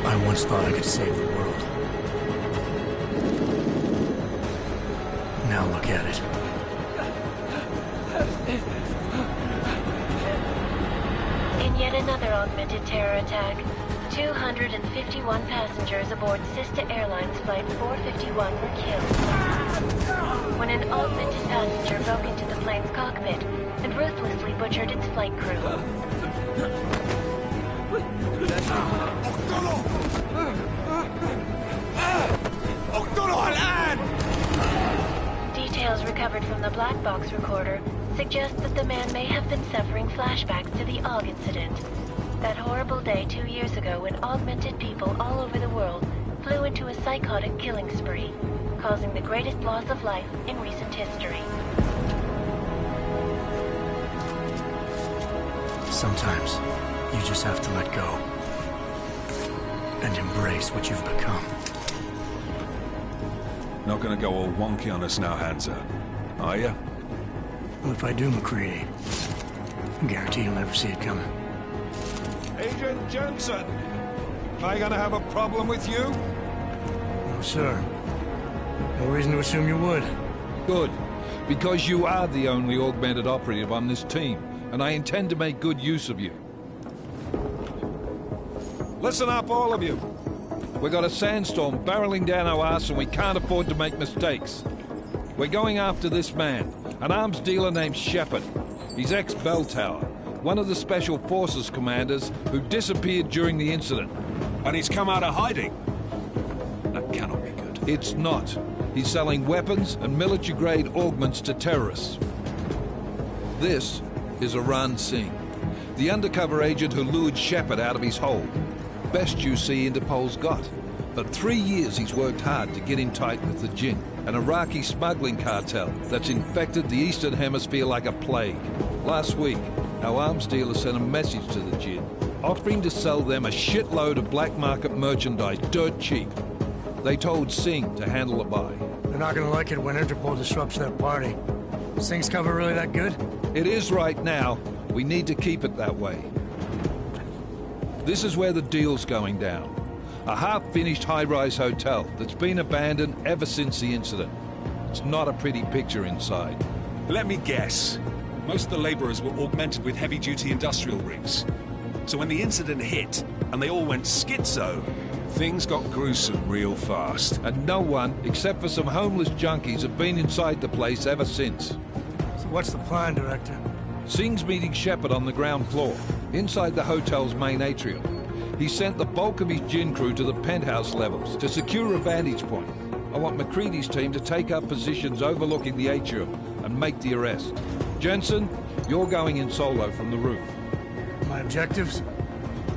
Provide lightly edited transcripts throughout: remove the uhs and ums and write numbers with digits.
I once thought I could save the world. Now look at it. In yet another augmented terror attack, 251 passengers aboard Sister Airlines Flight 451 were killed when an augmented passenger broke into the plane's cockpit and ruthlessly butchered its flight crew. Details recovered from the black box recorder suggest that the man may have been suffering flashbacks to the AUG incident. That horrible day 2 years ago when augmented people all over the world flew into a psychotic killing spree, causing the greatest loss of life in recent history. Sometimes you just have to let go and embrace what you've become. Not gonna go all wonky on us now, Hansa, are you? Well, if I do, McCready, I guarantee you'll never see it coming. Agent Jensen! Am I gonna have a problem with you? No, sir. No reason to assume you would. Good. Because you are the only augmented operative on this team, and I intend to make good use of you. Listen up, all of you. We got a sandstorm barreling down our arse and we can't afford to make mistakes. We're going after this man, an arms dealer named Shepard. He's ex-Bell Tower, one of the Special Forces commanders who disappeared during the incident. And he's come out of hiding. That cannot be good. It's not. He's selling weapons and military-grade augments to terrorists. This is Iran Singh, the undercover agent who lured Shepard out of his hole. Best you see Interpol's got. For 3 years he's worked hard to get in tight with the Jinn, an Iraqi smuggling cartel that's infected the Eastern Hemisphere like a plague. Last week, our arms dealer sent a message to the Jinn, offering to sell them a shitload of black market merchandise dirt cheap. They told Singh to handle the buy. They're not gonna like it when Interpol disrupts their party. Singh's cover really that good? It is right now. We need to keep it that way. This is where the deal's going down. A half-finished high-rise hotel that's been abandoned ever since the incident. It's not a pretty picture inside. Let me guess. Most of the laborers were augmented with heavy-duty industrial rigs. So when the incident hit, and they all went schizo, things got gruesome real fast. And no one, except for some homeless junkies, have been inside the place ever since. So what's the plan, Director? Singh's meeting Shepard on the ground floor, inside the hotel's main atrium. He sent the bulk of his gin crew to the penthouse levels to secure a vantage point. I want McCready's team to take up positions overlooking the atrium and make the arrest. Jensen, you're going in solo from the roof. My objectives?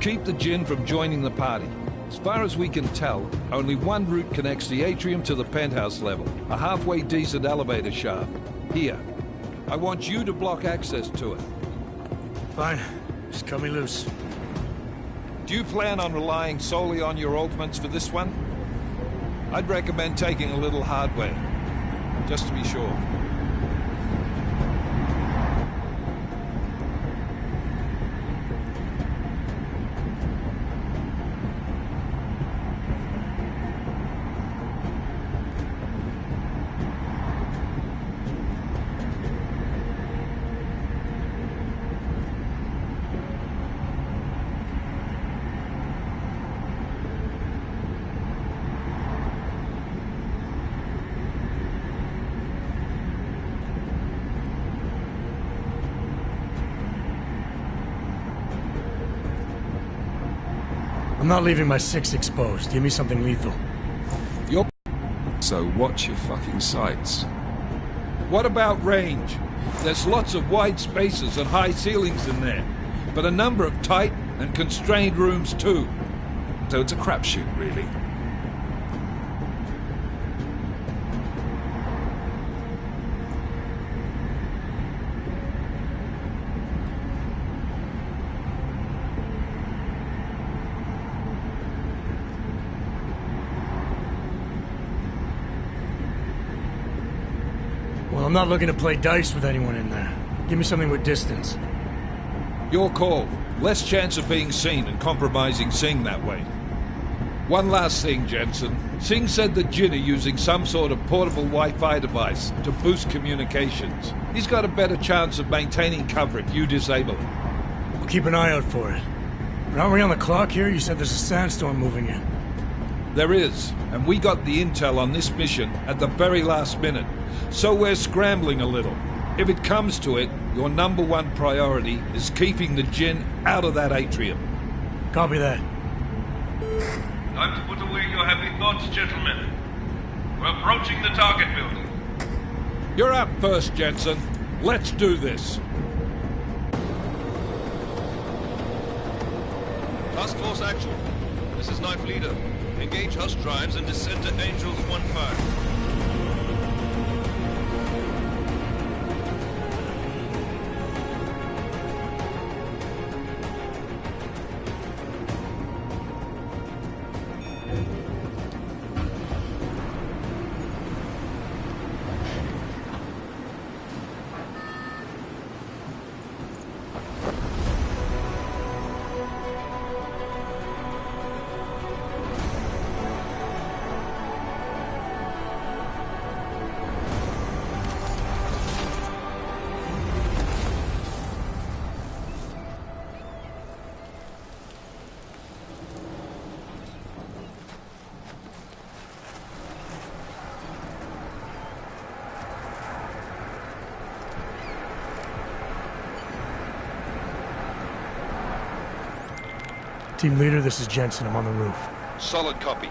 Keep the gin from joining the party. As far as we can tell, only one route connects the atrium to the penthouse level, a halfway decent elevator shaft. Here. I want you to block access to it. Fine. Just cut me loose. Do you plan on relying solely on your augments for this one? I'd recommend taking a little hardware, just to be sure. I'm not leaving my 6 exposed. Give me something lethal. So watch your fucking sights. What about range? There's lots of wide spaces and high ceilings in there, but a number of tight and constrained rooms too. So it's a crapshoot, really. Well, I'm not looking to play dice with anyone in there. Give me something with distance. Your call. Less chance of being seen and compromising Singh that way. One last thing, Jensen. Singh said that Jin are using some sort of portable Wi-Fi device to boost communications. He's got a better chance of maintaining cover if you disable it. I'll keep an eye out for it. But aren't we on the clock here? You said there's a sandstorm moving in. There is, and we got the intel on this mission at the very last minute. So we're scrambling a little. If it comes to it, your number one priority is keeping the Jinn out of that atrium. Copy that. Time to put away your heavy thoughts, gentlemen. We're approaching the target building. You're up first, Jensen. Let's do this. Task Force action. This is Knife Leader. Engage Hush drives and descend to Angels 1-5. Team leader, this is Jensen. I'm on the roof. Solid copy.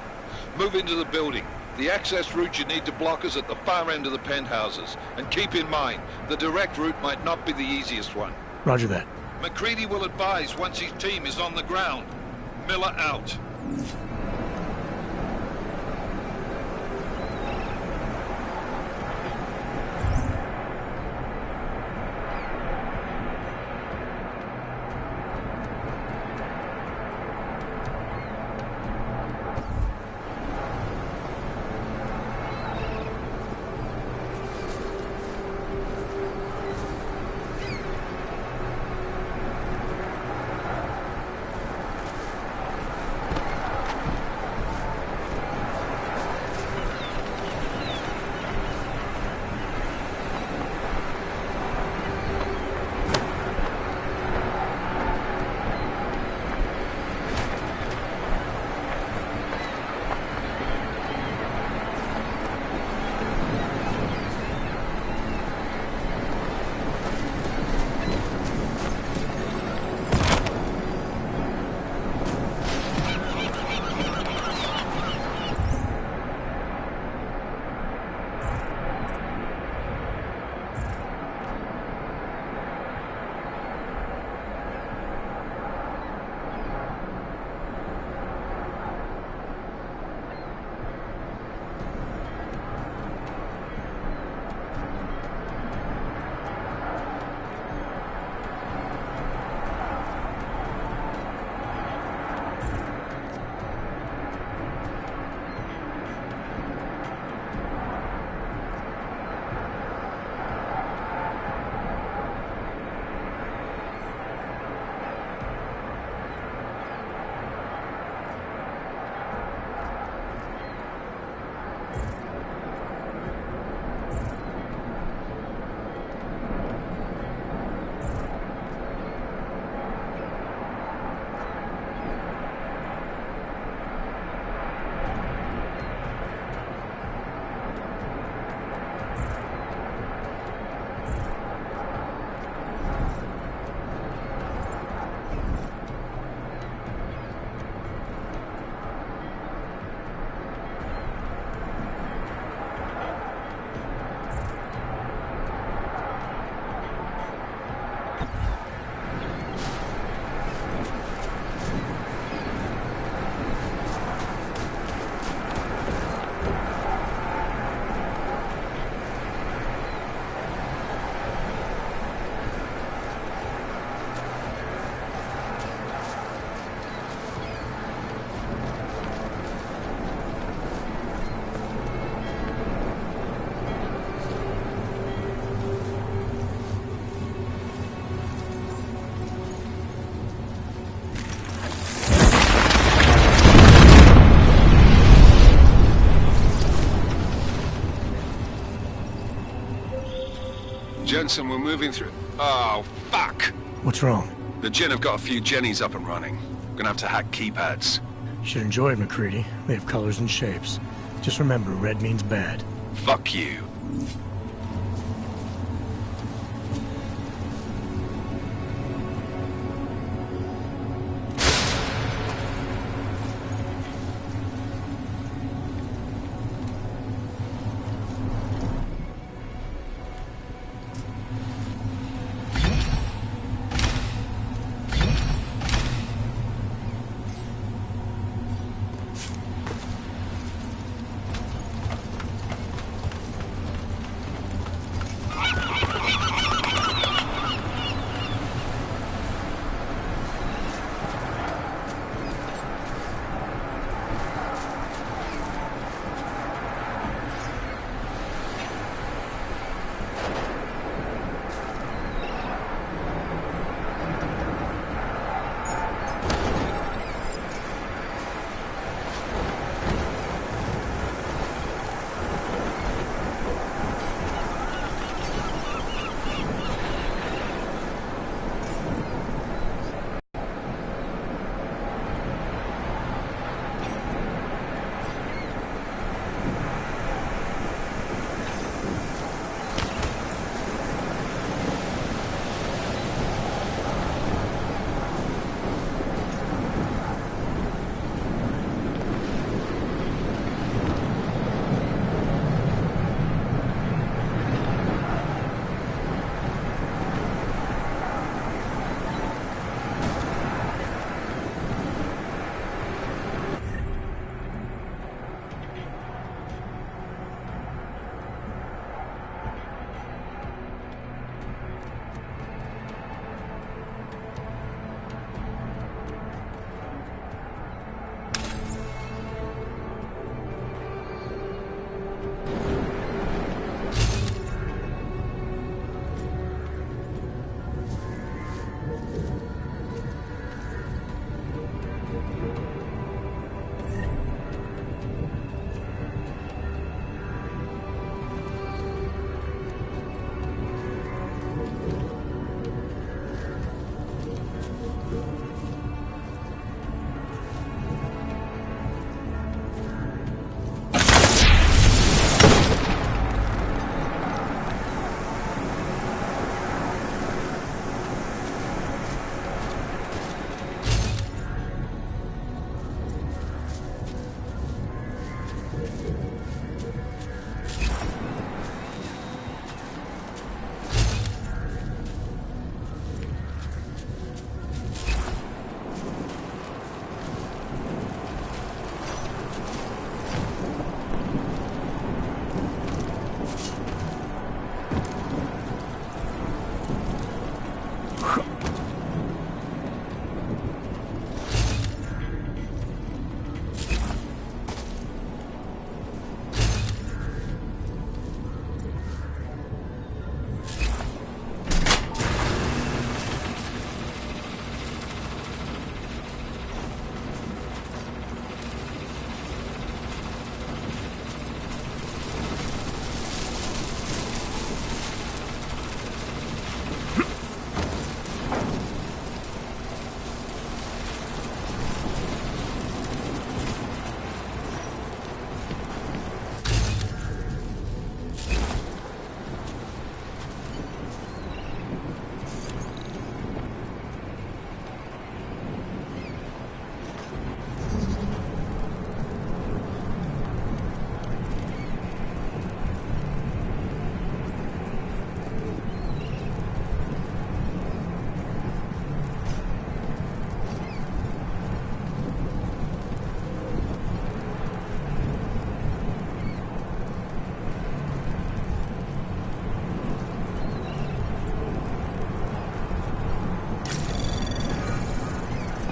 Move into the building. The access route you need to block is at the far end of the penthouses. And keep in mind, the direct route might not be the easiest one. Roger that. McCready will advise once his team is on the ground. Miller out. Jensen, we're moving through... Oh, fuck! What's wrong? The Gen have got a few Jennies up and running. Gonna have to hack keypads. Should enjoy it, McCready. They have colors and shapes. Just remember, red means bad. Fuck you.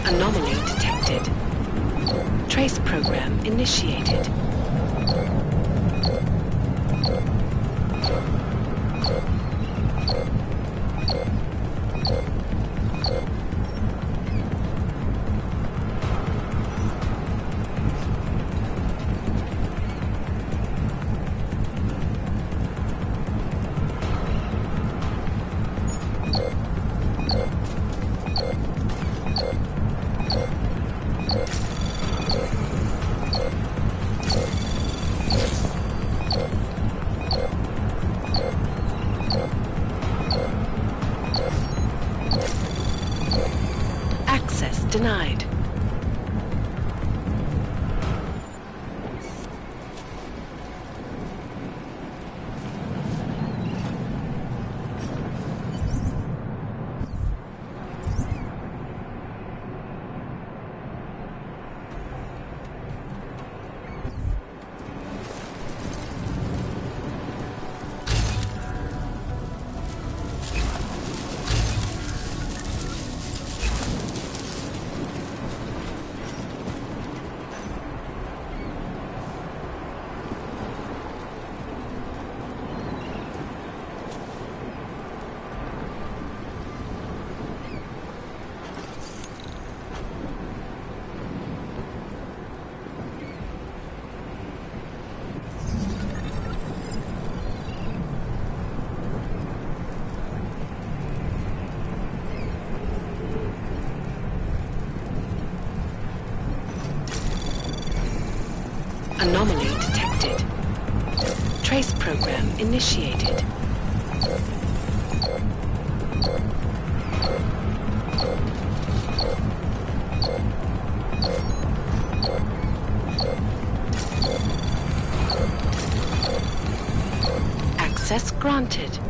Anomaly detected. Trace program initiated. Access denied. Anomaly detected. Trace program initiated. Access granted.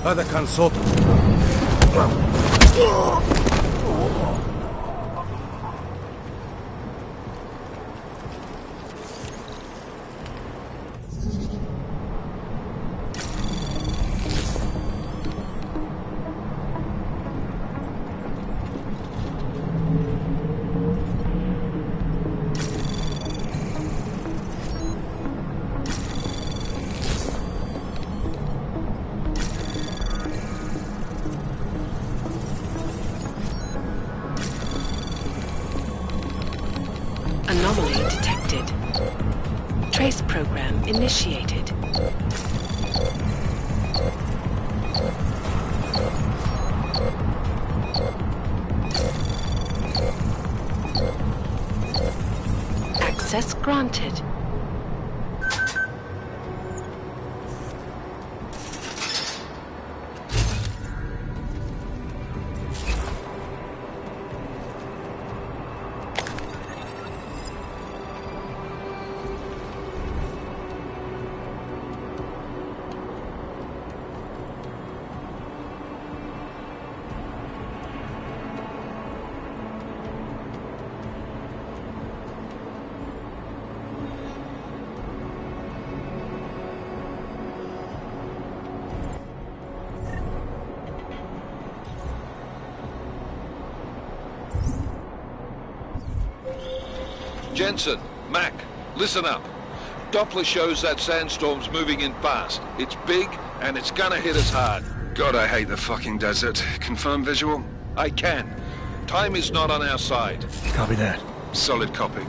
هذا كان صوته. Anomaly detected. Trace program initiated. Access granted. Jensen, Mac, listen up. Doppler shows that sandstorm's moving in fast. It's big, and it's gonna hit us hard. God, I hate the fucking desert. Confirm visual? I can. Time is not on our side. Copy that. Solid copy.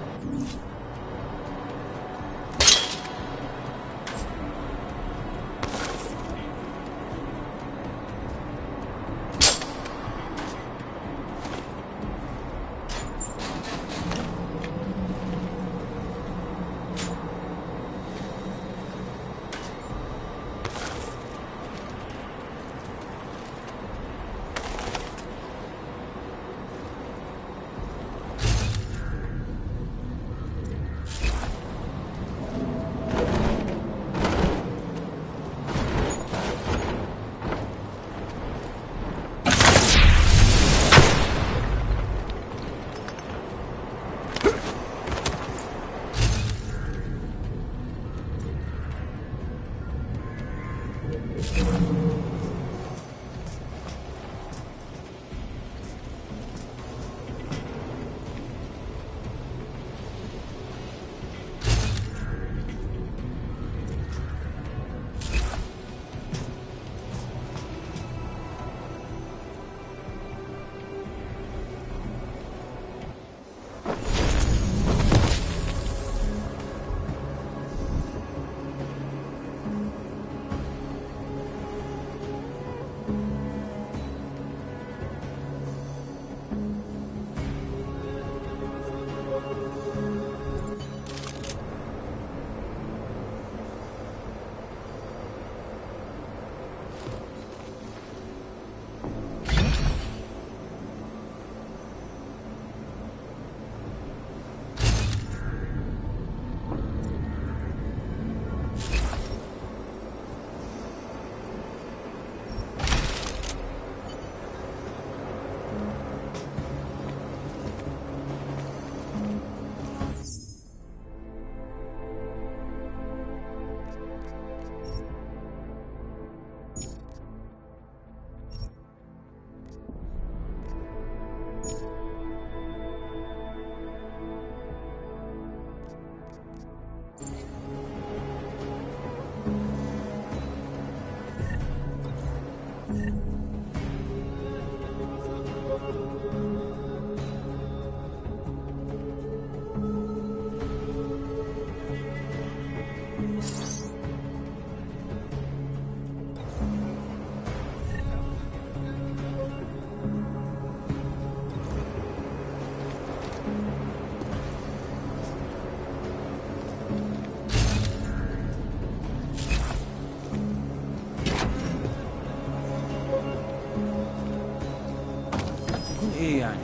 ايه يعني؟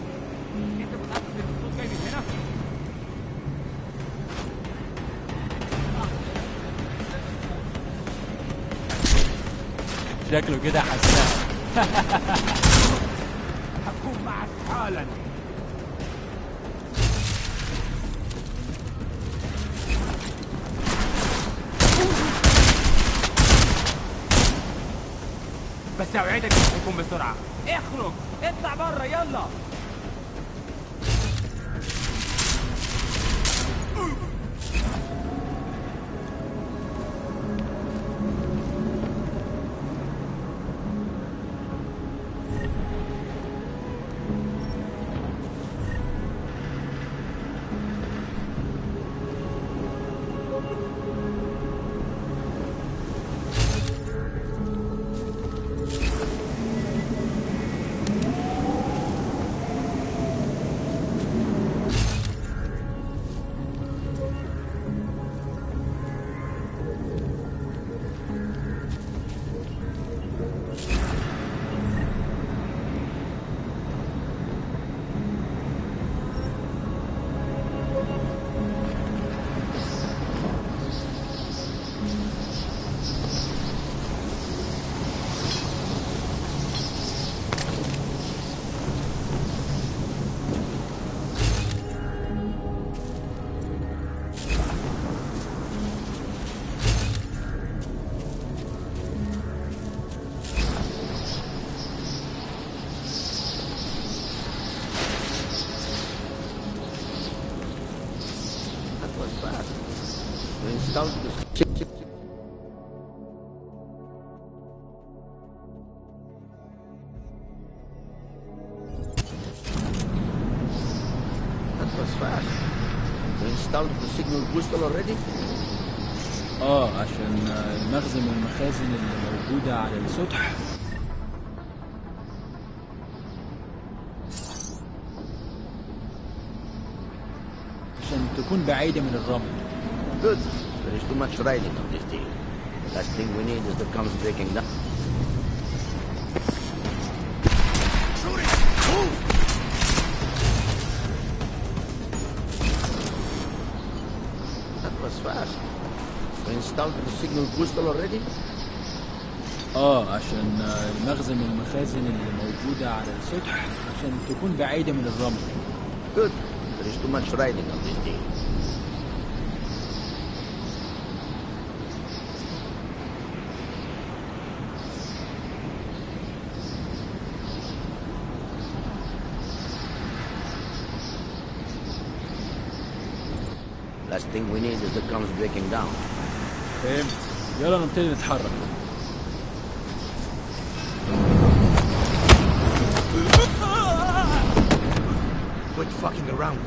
شكله كده حساس. هكون معك حالا. بس اوعدك مش هيكون بسرعة. اخرج اطلع بره يلا. fast. We installed the... That was fast. We installed the signal booster already? عشان المخزن والمخازن اللي موجودة على السطح. عشان تكون بعيدة من الرمل. Good. There is too much riding on this deal. The last thing we need is the comms breaking down. Shoot it! Move! That was fast. We installed the signal booster already? عشان المخزن والمخازن اللي موجودة على السطح عشان تكون بعيدة من الرمل. Good. There is too much riding on this deal. Last thing we need is the comms breaking down. فهمت. يلا نبتدي نتحرك. Quit fucking around.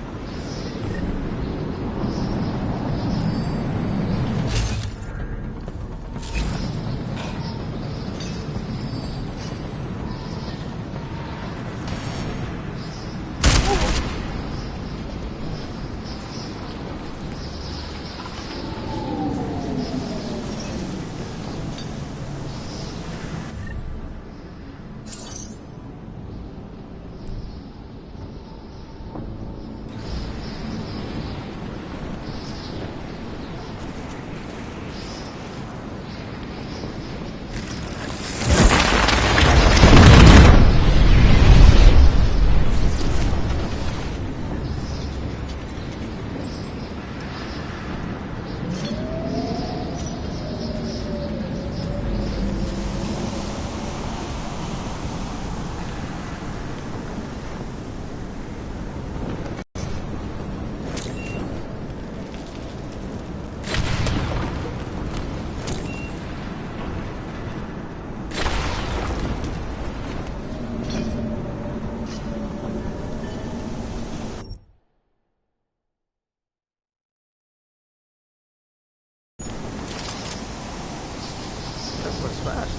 That was fast.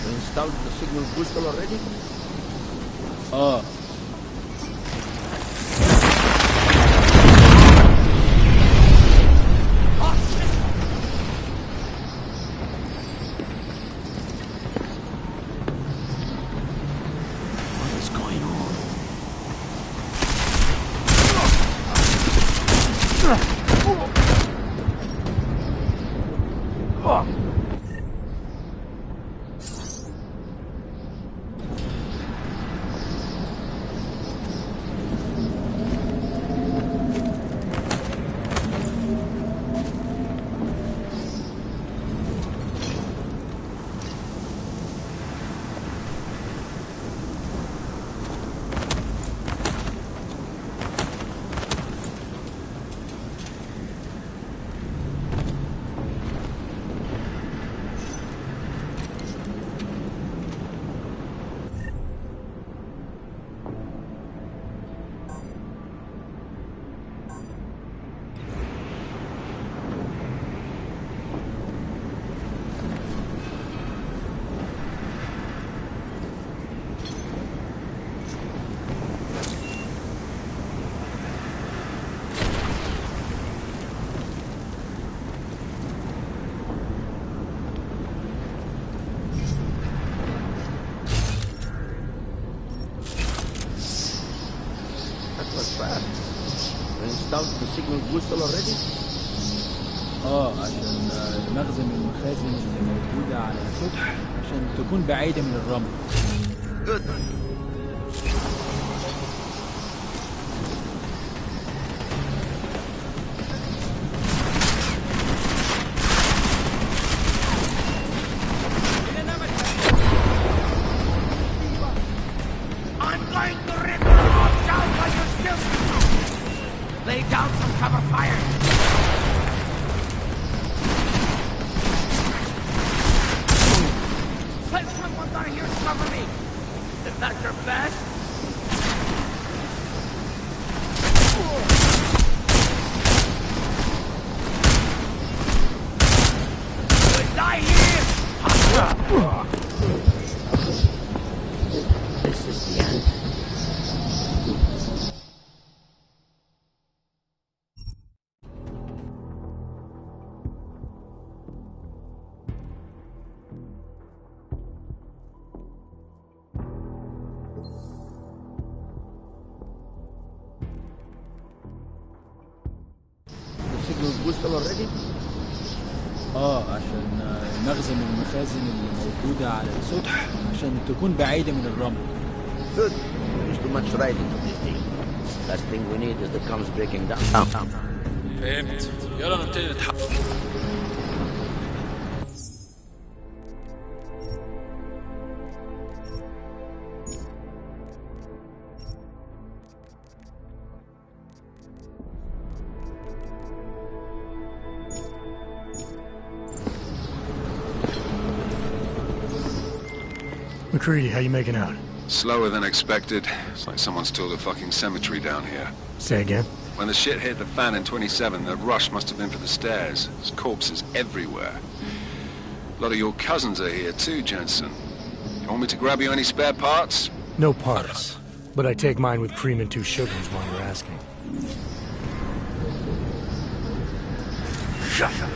We installed the signal booster already? What is going on? We installed the signal booster already? عشان المخزن والمخازن اللي موجودة على السطح عشان تكون بعيدة من الرمل. Good. I'm going to rip your hearts out while you're still... Lay down some cover fire. Cover me! Is that your best? We'll die here! This is the end. وصل already؟ عشان مخزن من المخازن اللي موجودة على السطح عشان تكون بعيدة من الرمل. Good. There's too much riding on this thing. Last thing we need is the comms breaking down. فهمت. يلا نبتدي نتحرك. McCready, how you making out? Slower than expected. It's like someone's tilled a fucking cemetery down here. Say again? When the shit hit the fan in 27, the rush must have been for the stairs. There's corpses everywhere. A lot of your cousins are here too, Jensen. You want me to grab you any spare parts? No parts. But I take mine with cream and 2 sugars while you're asking. Shut up.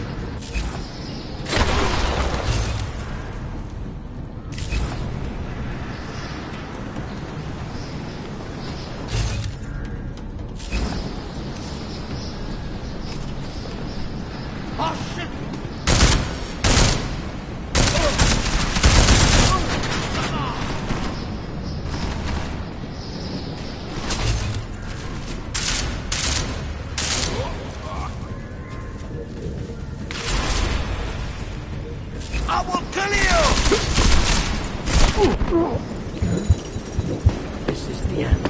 This is the end.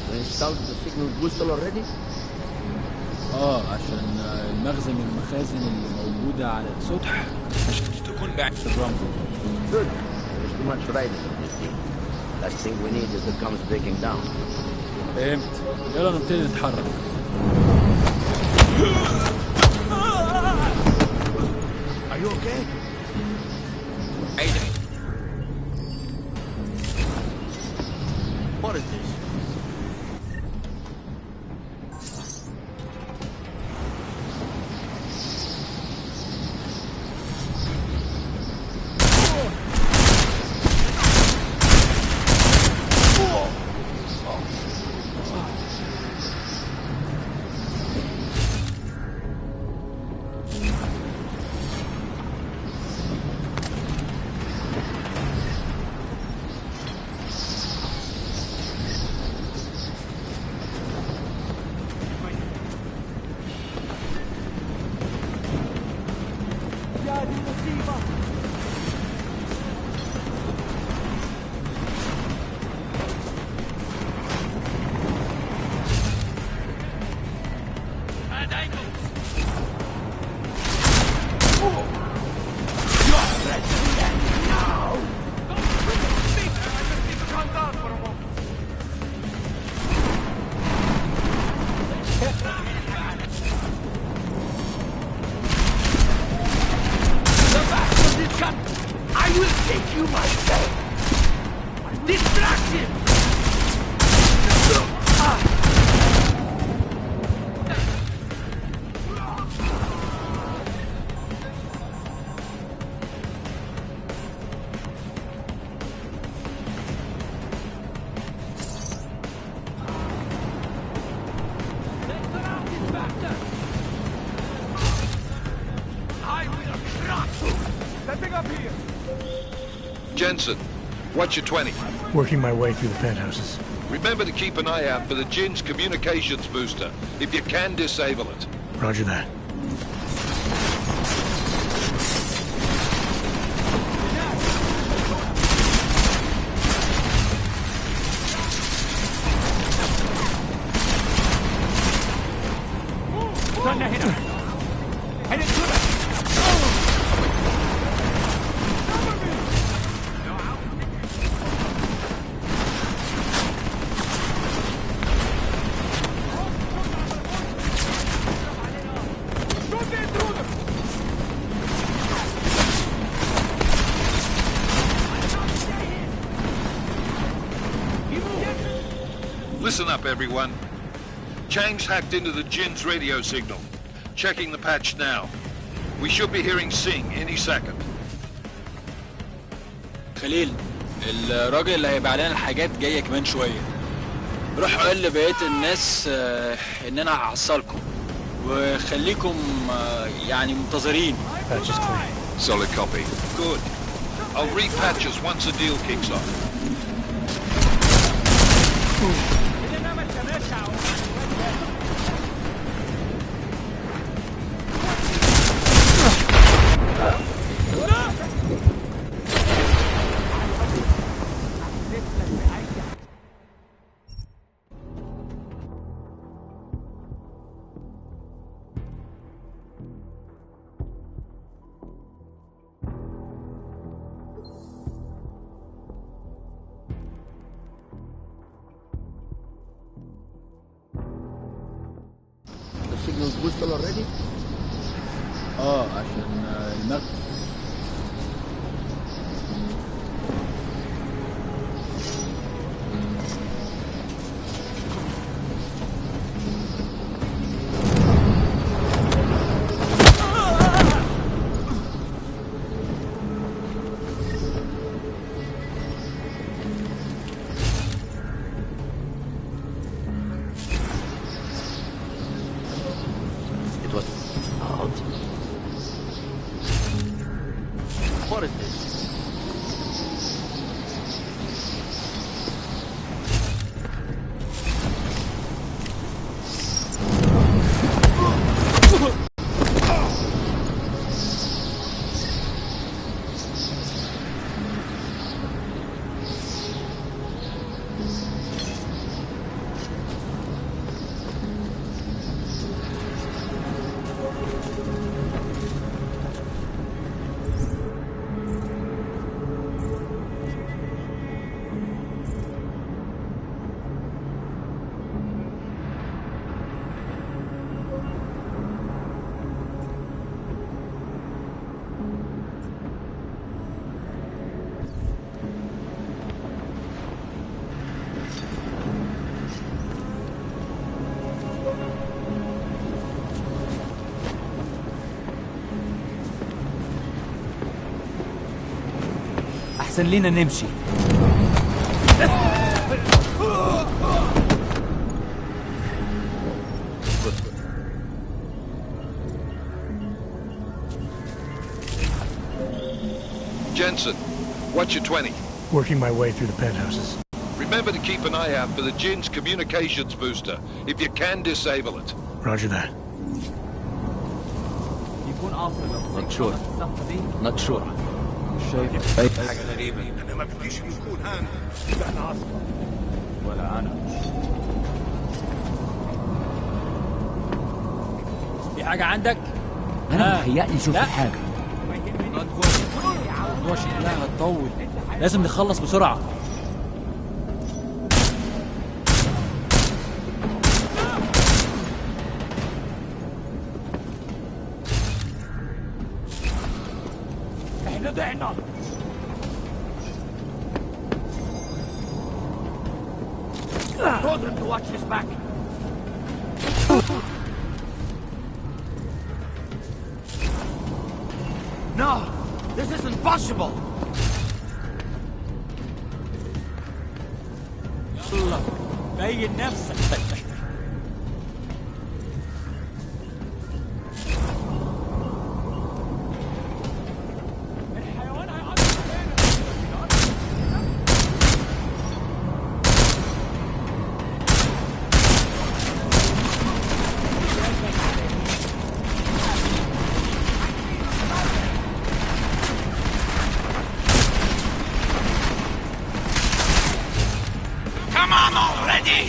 We installed the signal booster already? عشان المخزن من المخازن اللي موجودة على السطح عشان تكون بعيدة من الرمل. Good. There's too much riding on this thing. Last thing we need is the comms breaking down. فهمت. يلا نبتدي نتحرك. Are you okay? عيدة. What is this? I will take you myself! Distraction! Jensen, what's your 20? Working my way through the penthouses. Remember to keep an eye out for the Jin's communications booster, if you can disable it. Roger that. Listen up, everyone. Chang's hacked into the Jin's radio signal. Checking the patch now. We should be hearing Sing any second. خليل، الراجل اللي هيبيع لنا الحاجات جايه كمان شويه. روح قول لبقيه الناس ان انا هحصلكم وخليكم يعني منتظرين. Patch is clear. Solid copy. Good. I'll repatch us once the deal kicks off. signals whistle already? عشان المركب. What is this? أحسن لينا نمشي. Jensen, what's your 20? Working my way through the penthouses. Remember to keep an eye out for the Jin's communications booster. If you can, disable it. Roger that. Not sure. Not sure. شايف حاجة غريبة. أنا ما بديش نكون هان. لا أنا أصلا. ولا أنا. في حاجة عندك؟ أنا متهيألي شفت حاجة. الموضوع شكلها هتطول. لازم نخلص بسرعة. احنا ضعنا. Told him to watch his back. No, this isn't possible. يلا بين نفسك. Come on already!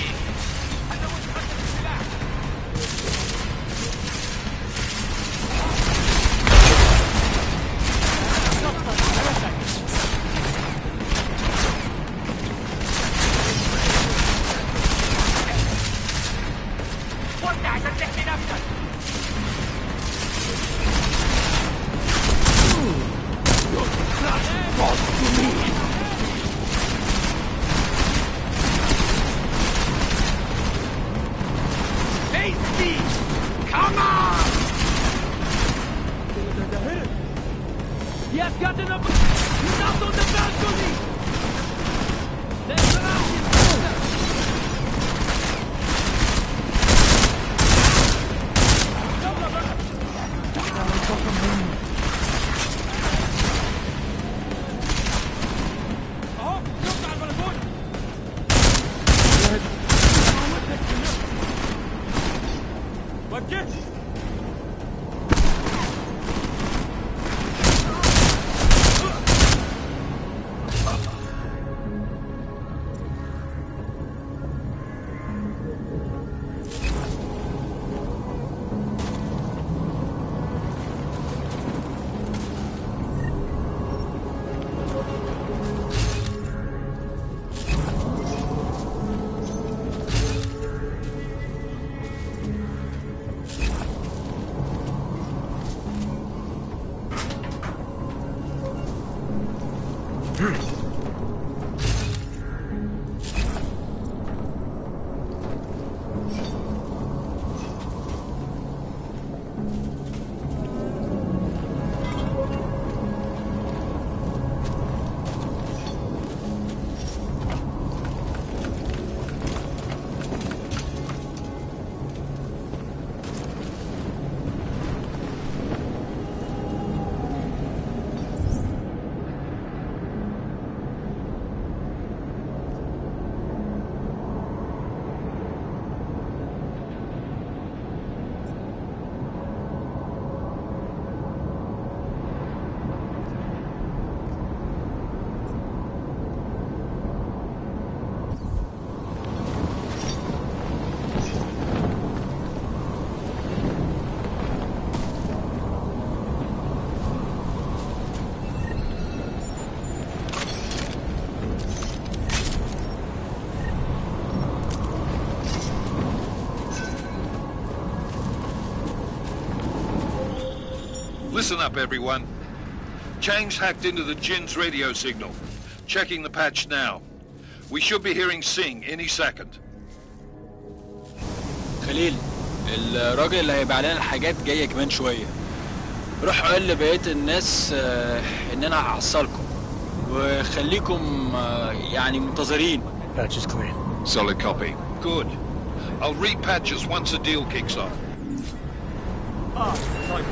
Listen up, everyone. Chang's hacked into the Jin's radio signal. Checking the patch now. We should be hearing Sing any second. خليل، الراجل اللي هيبيع لنا الحاجات جاية كمان شوية. روح قول لبقية الناس إن أنا هحصلكم وخليكم يعني منتظرين. Patch is clean. Solid copy. Good. I'll repatch us once the deal kicks off. Sorry.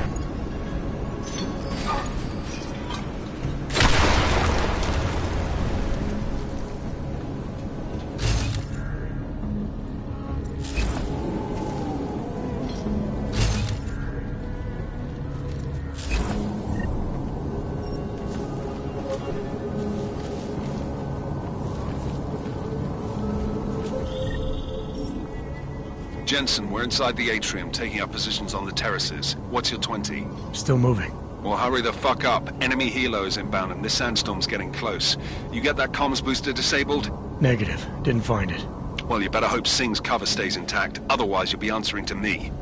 Jensen, we're inside the atrium, taking up positions on the terraces. What's your 20? Still moving. Well, hurry the fuck up. Enemy helos inbound and this sandstorm's getting close. You get that comms booster disabled? Negative. Didn't find it. Well, you better hope Sing's cover stays intact. Otherwise, you'll be answering to me.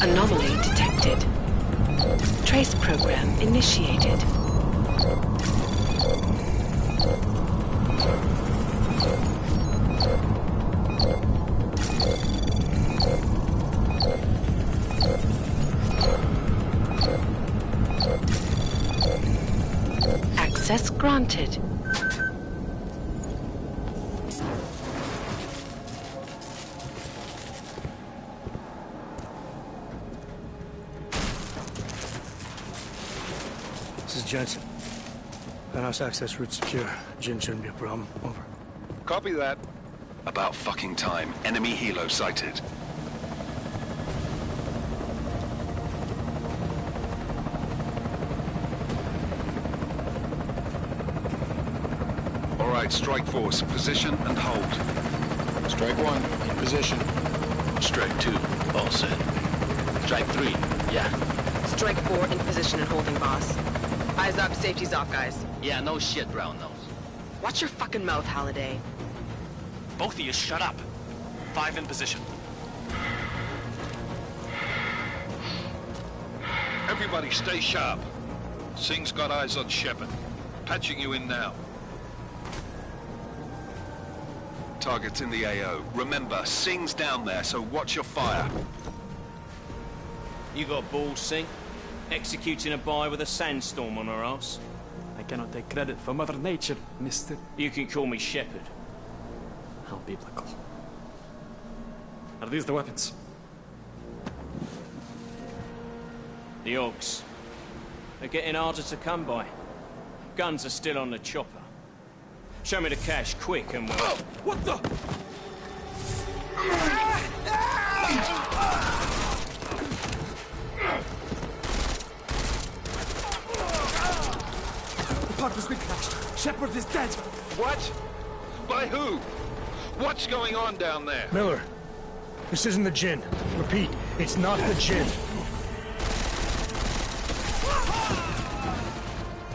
Anomaly detected. Trace program initiated. Access granted. This is Jensen. Penthouse access route secure. Jin shouldn't be a problem. Over. Copy that. About fucking time. Enemy helo sighted. All right, strike force. Position and hold. Strike 1, in position. Strike 2, all set. Strike 3, yeah. Strike 4, in position and holding, boss. Eyes up, safety's off, guys. Yeah, no shit, brown nose. Watch your fucking mouth, Halliday. Both of you, shut up. 5 in position. Everybody stay sharp. Sing's got eyes on Shepard. Patching you in now. Target's in the AO. Remember, Sing's down there, so watch your fire. You got balls, Sing? Executing a buy with a sandstorm on her ass? I cannot take credit for Mother Nature, mister. You can call me Shepard. How biblical. Are these the weapons? The Augs. They're getting harder to come by. Guns are still on the chopper. Show me the cash, quick, and we'll... Oh, what the? Part was crashed. Shepard is dead. What? By who? What's going on down there? Miller, this isn't the Jinn. Repeat, it's not the Jinn.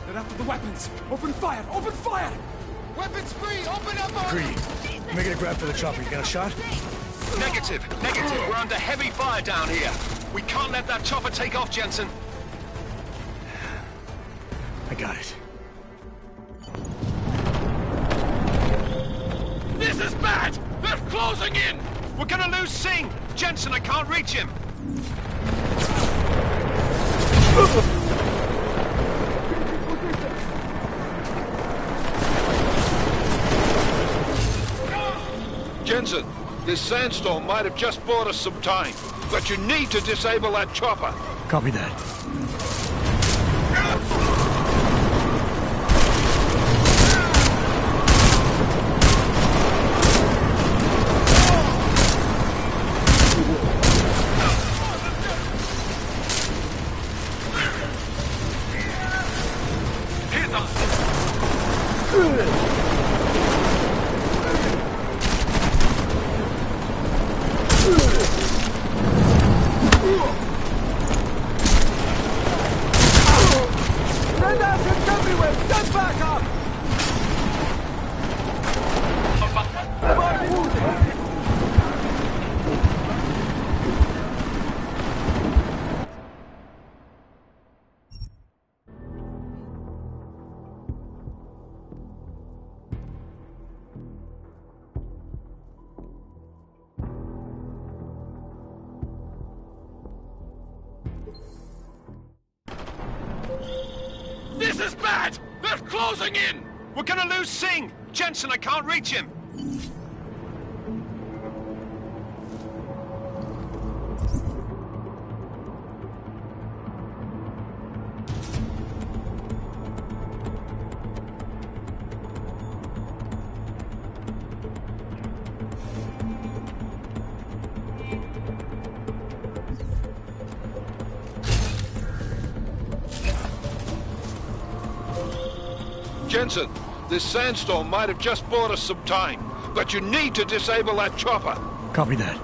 They're after the weapons. Open fire! Open fire! Weapons free! Open up! Greedy. Making a grab for the chopper. You got a shot? Negative. We're under heavy fire down here. We can't let that chopper take off, Jensen. I got it. This is bad! They're closing in! We're gonna lose Singh! Jensen, I can't reach him! Jensen, this sandstorm might have just bought us some time, but you need to disable that chopper. Copy that. This is bad! They're closing in! We're gonna lose Singh! Jensen, I can't reach him! Jensen, this sandstorm might have just bought us some time, but you need to disable that chopper. Copy that.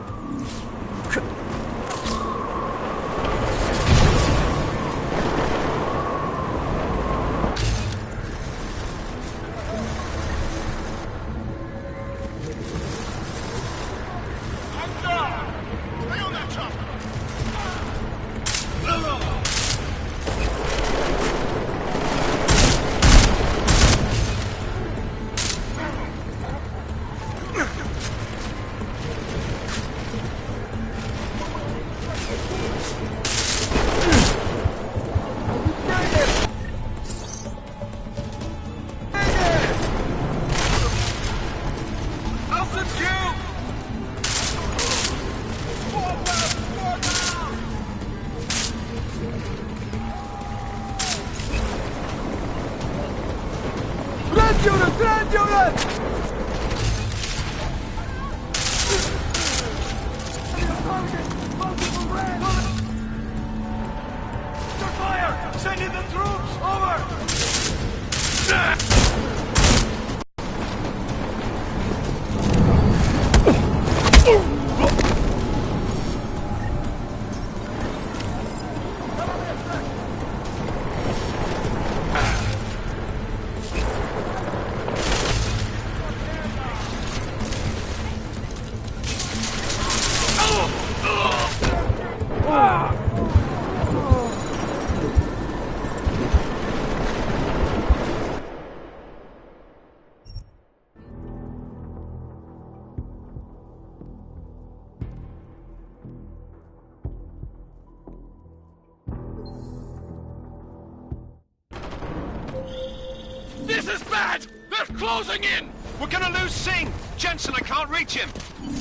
This is bad! They're closing in! We're gonna lose Singh! Jensen, I can't reach him!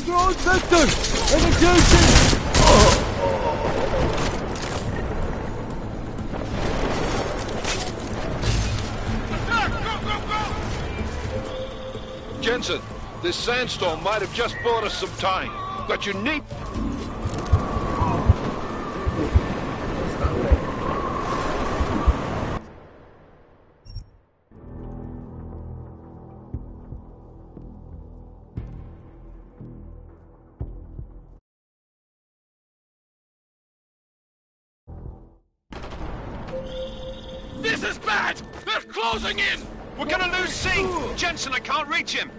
Drone sector! Engaging! Jensen, this sandstorm might have just bought us some time, but you need... This is bad! They're closing in! We're gonna lose Singh! Jensen, I can't reach him!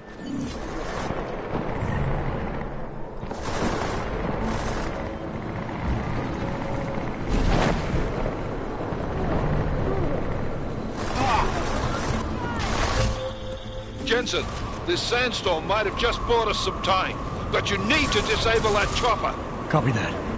Jensen, this sandstorm might have just bought us some time, but you need to disable that chopper. Copy that.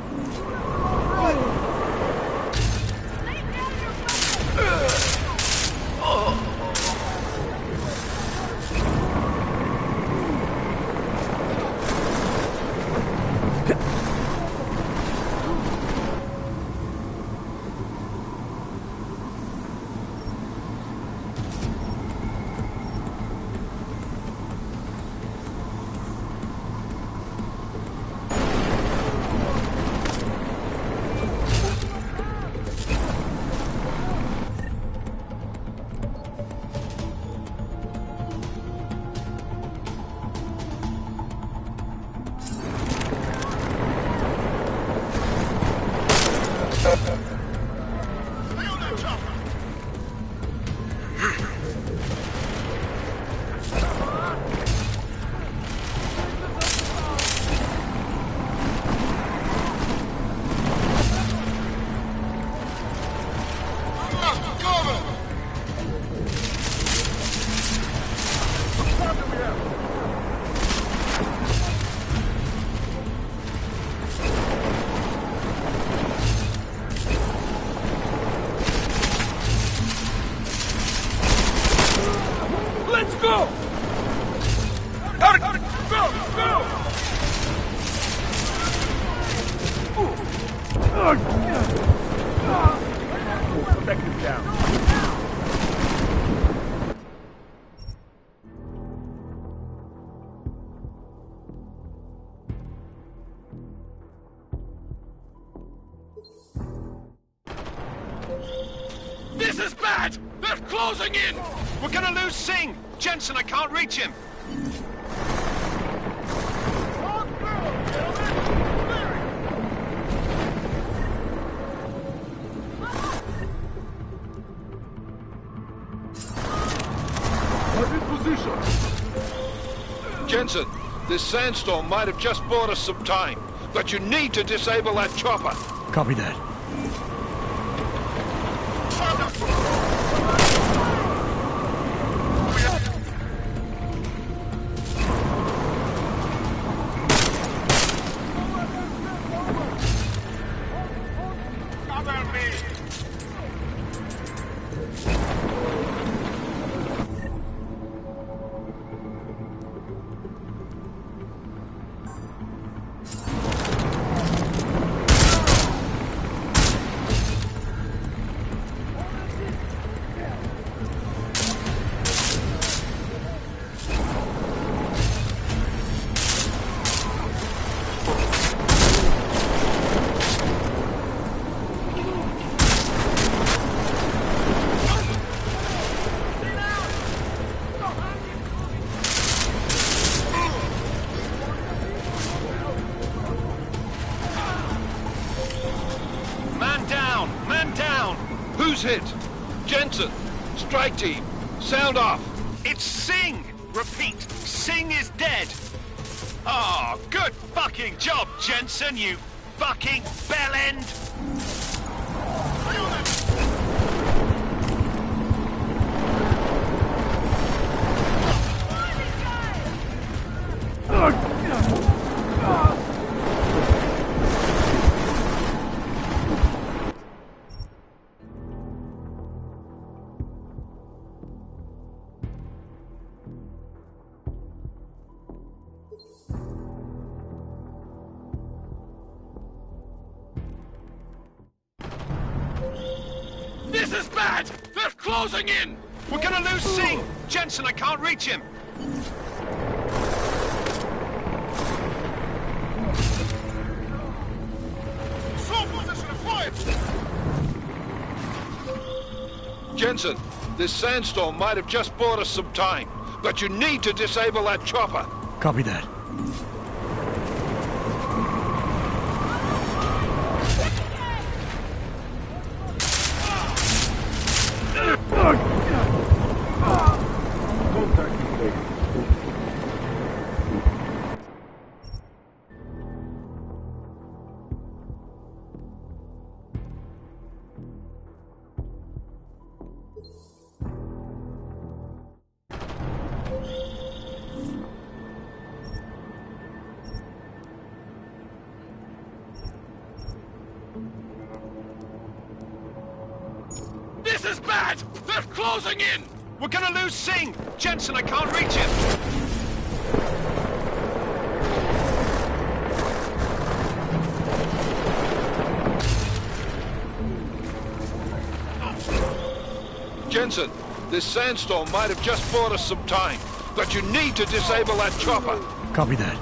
This is bad! They're closing in! We're gonna lose Singh! Jensen, I can't reach him! Jensen, this sandstorm might have just bought us some time, but you need to disable that chopper. Copy that. Who's hit? Jensen, strike team, sound off. It's Singh! Repeat, Singh is dead! Oh, good fucking job, Jensen, you fucking bellend! This is bad! They're closing in! We're gonna lose Singh! Jensen, I can't reach him! Jensen, this sandstorm might have just bought us some time, but you need to disable that chopper. Copy that. This is bad! They're closing in! We're gonna lose Singh! Jensen, I can't reach him! Jensen, this sandstorm might have just bought us some time, but you need to disable that chopper. Copy that.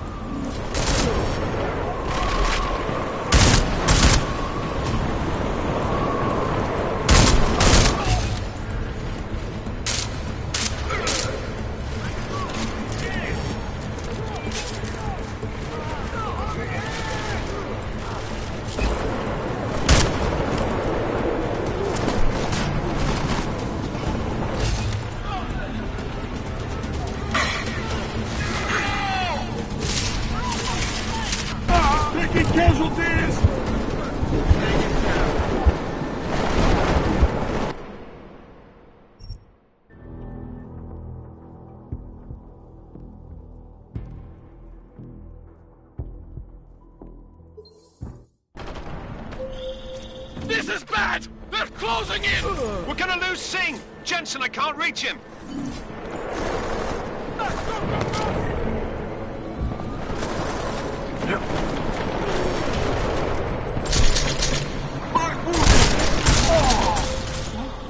This is bad! They're closing in! We're gonna lose Singh! Jensen, I can't reach him!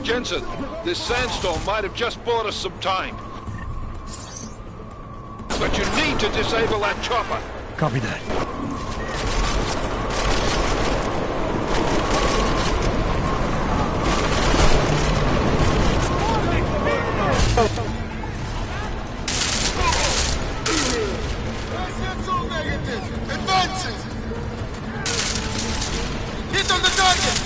Jensen, this sandstorm might have just bought us some time. But you need to disable that chopper. Copy that. Advances! Hit on the target!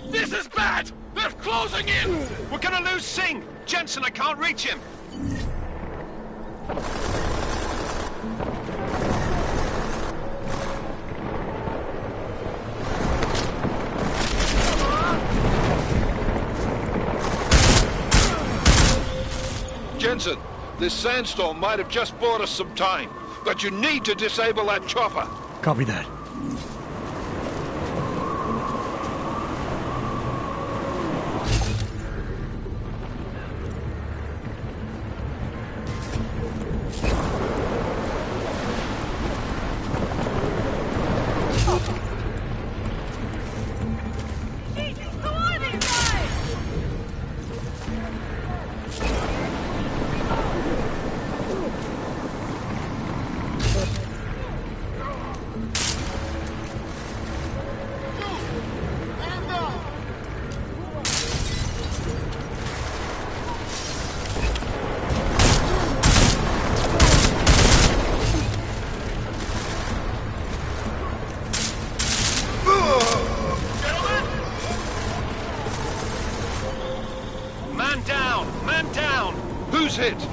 This is bad! They're closing in! We're gonna lose Singh! Jensen, I can't reach him! Jensen, this sandstorm might have just bought us some time, but you need to disable that chopper. Copy that. Who's hit?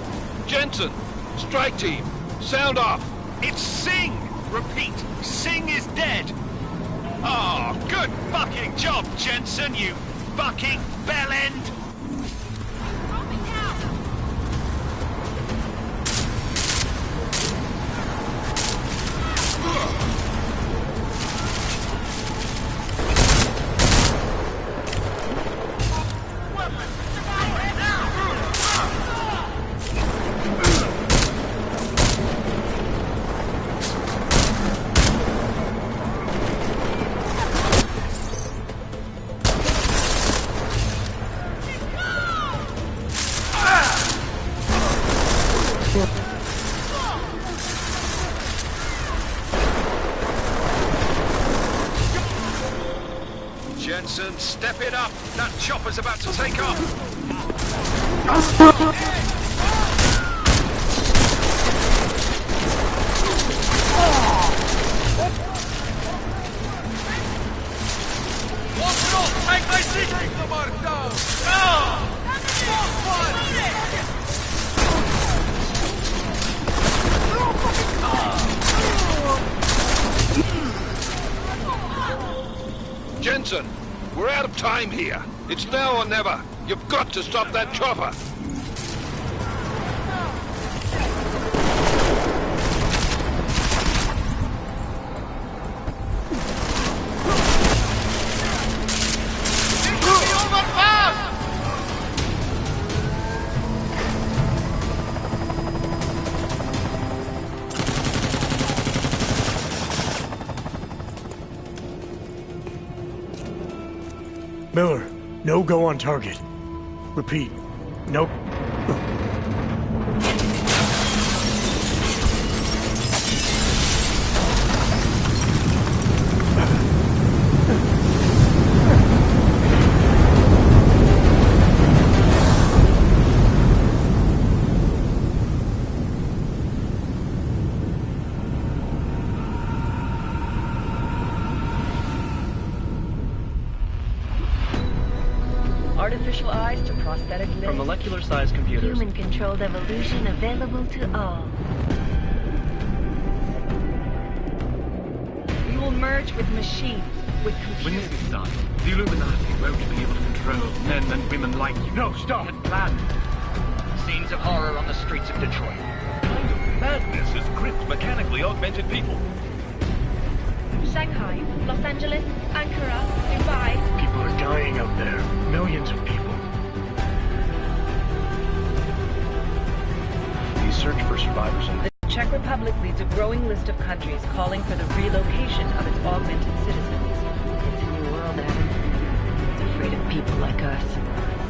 Jensen, strike team, sound off. It's Singh! Repeat, Singh is dead! Oh, good fucking job, Jensen, you fucking bellend! Jensen, step it up. That chopper's about to take off. Take my seat! Take the mark down! time here. It's now or never. You've got to stop that chopper. Miller, no go on target. Repeat, no. Artificial eyes to prosthetic limbs. From molecular-sized computers. Human-controlled evolution available to all. We will merge with machines, with computers. When this is done, the Illuminati won't be able to control men and women like you. No, stop! Plan. Scenes of horror on the streets of Detroit. What kind of madness has gripped mechanically augmented people? Shanghai, Los Angeles, Ankara, Dubai. People are dying out there. Millions of people. We search for survivors in The Czech Republic leads a growing list of countries calling for the relocation of its augmented citizens. It's a new world, Adam. It's afraid of people like us.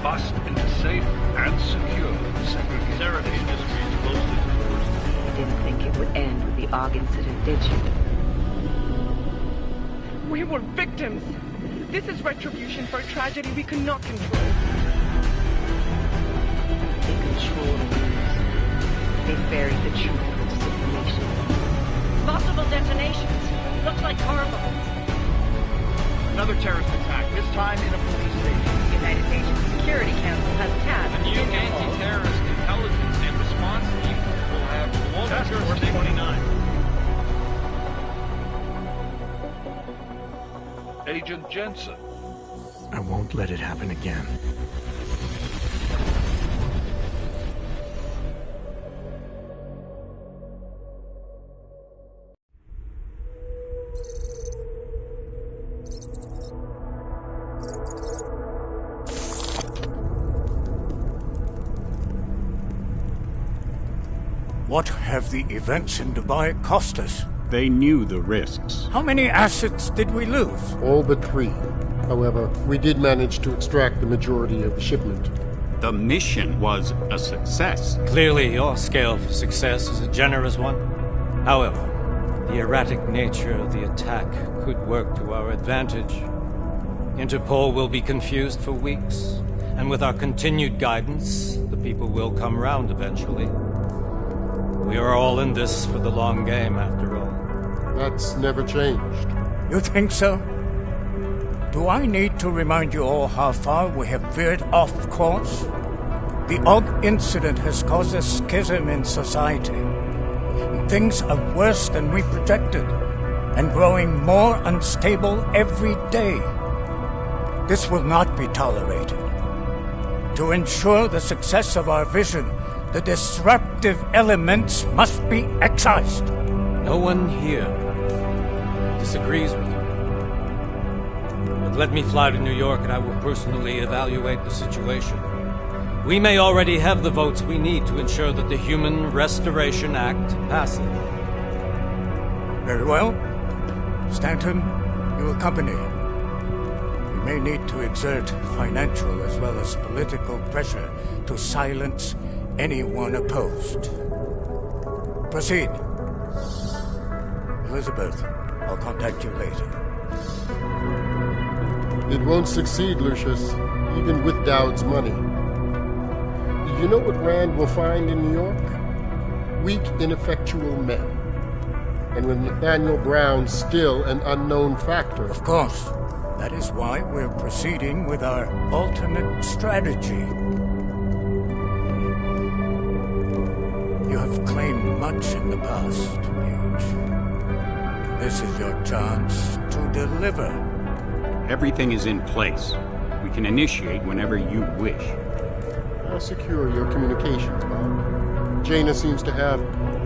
Bust into safe and secure segregation. Therapy industry is closely towards. You didn't think it would end with the AUG incident, did you? We were victims. This is retribution for a tragedy we could not control. They control the news. They buried the truth with disinformation. Multiple detonations. Looks like car bombs. Another terrorist attack, this time in a police station. The United Nations Security Council has tasked The new anti-terrorist intelligence and response team will have global Task Force jurisdiction. 29. Agent Jensen. I won't let it happen again. What have the events in Dubai cost us? They knew the risks. How many assets did we lose? All but 3. However, we did manage to extract the majority of the shipment. The mission was a success. Clearly, your scale for success is a generous one. However, the erratic nature of the attack could work to our advantage. Interpol will be confused for weeks, and with our continued guidance, the people will come round eventually. We are all in this for the long game, after all. That's never changed. You think so? Do I need to remind you all how far we have veered off course? The AUG incident has caused a schism in society. Things are worse than we projected, and growing more unstable every day. This will not be tolerated. To ensure the success of our vision, the disruptive elements must be excised. No one here disagrees with you. But let me fly to New York and I will personally evaluate the situation. We may already have the votes we need to ensure that the Human Restoration Act passes. Very well. Stanton, you accompany. We may need to exert financial as well as political pressure to silence anyone opposed. Proceed. Elizabeth, I'll contact you later. It won't succeed, Lucius, even with Dowd's money. You know what Rand will find in New York? Weak, ineffectual men. And with Nathaniel Brown still an unknown factor. Of course. That is why we're proceeding with our alternate strategy. You have claimed much in the past, Huge. This is your chance to deliver. Everything is in place. We We can initiate whenever you wish. I'll secure your communications, Bob. Jaina seems to have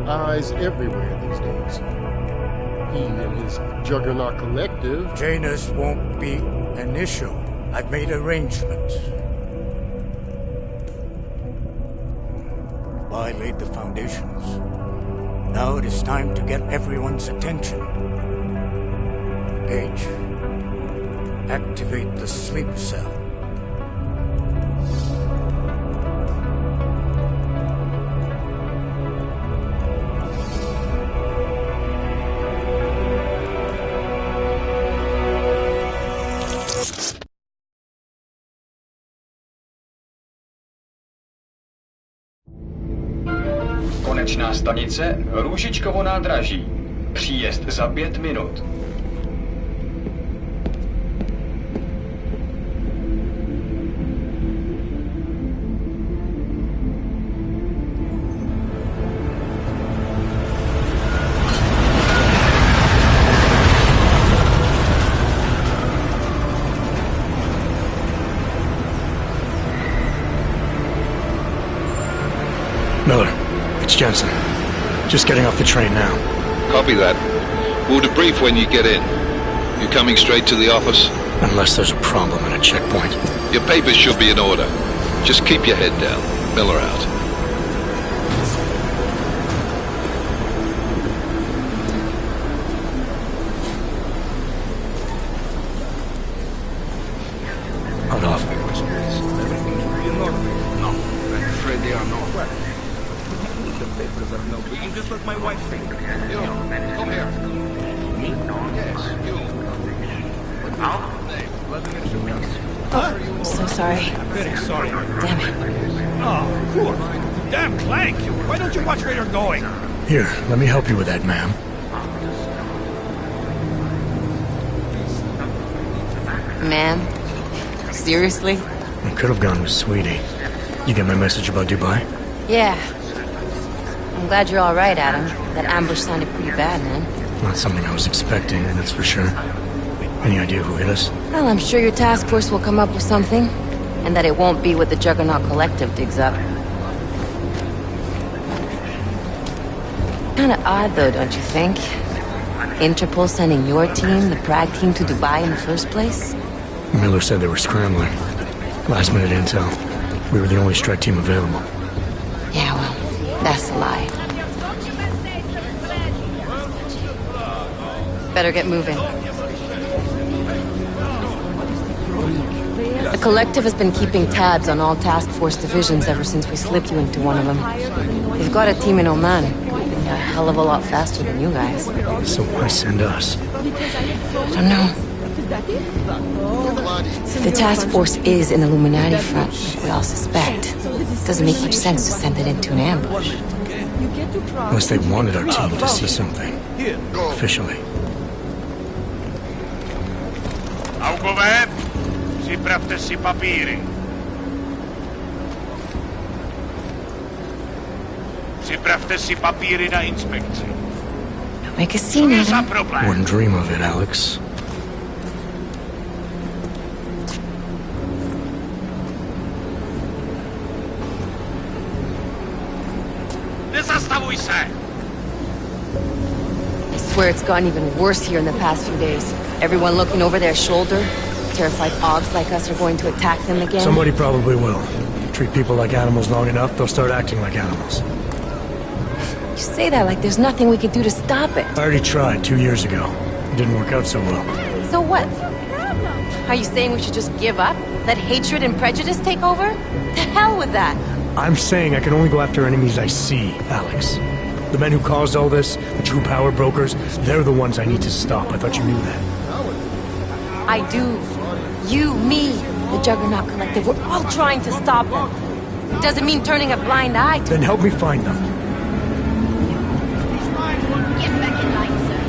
eyes everywhere these days. He and his Juggernaut collective... Jaina's won't be an issue. I've made arrangements. I laid the foundations. Now it is time to get everyone's attention. Page, activate the sleep cell. Konečná stanice Růžičkovo nádraží. Příjezd za 5 minut. Miller, it's Jensen. Just getting off the train now. Copy that. We'll debrief when you get in. You coming straight to the office? Unless there's a problem at a checkpoint. Your papers should be in order. Just keep your head down. Miller out. Hold off. No, I'm afraid they are not. You can just let my wife think. You, come here. Me? Yes, you. I'm so sorry. Very sorry. Damn it. Oh, poor. Damn Clank! Why don't you watch where you're going? Here, let me help you with that, ma'am. Ma'am? Seriously? I could have gone with Sweetie. You get my message about Dubai? Yeah. I'm glad you're all right, Adam. That ambush sounded pretty bad, man. Not something I was expecting, that's for sure. Any idea who hit us? Well, I'm sure your task force will come up with something. And that it won't be what the Juggernaut Collective digs up. Kinda odd, though, don't you think? Interpol sending your team, the Prague team, to Dubai in the first place? Miller said they were scrambling. Last-minute intel. We were the only strike team available. Yeah, well, that's a lie. Better get moving. The Collective has been keeping tabs on all task force divisions ever since we slipped you into one of them. They've got a team in Oman. They're a hell of a lot faster than you guys. So why send us? I don't know. If the task force is an Illuminati front, like we all suspect, it doesn't make much sense to send it into an ambush. Unless they wanted our team to see something. Officially. Augové, připravte si papíry. Připravte si papíry na inspekci. Don't make a scene, Adam. Wouldn't dream of it, Alex. Nezastavuj se! I swear it's gotten even worse here in the past few days. Everyone looking over their shoulder. Terrified Augs like us are going to attack them again. Somebody probably will. Treat people like animals long enough, they'll start acting like animals. You say that like there's nothing we could do to stop it. I already tried 2 years ago. It didn't work out so well. So what? Are you saying we should just give up? Let hatred and prejudice take over? To hell with that! I'm saying I can only go after enemies I see, Alex. The men who caused all this, the true power brokers, they're the ones I need to stop. I thought you knew that. I do. You, me, the Juggernaut Collective, we're all trying to stop them. Doesn't mean turning a blind eye to Then help me find them. Get back in line, sir.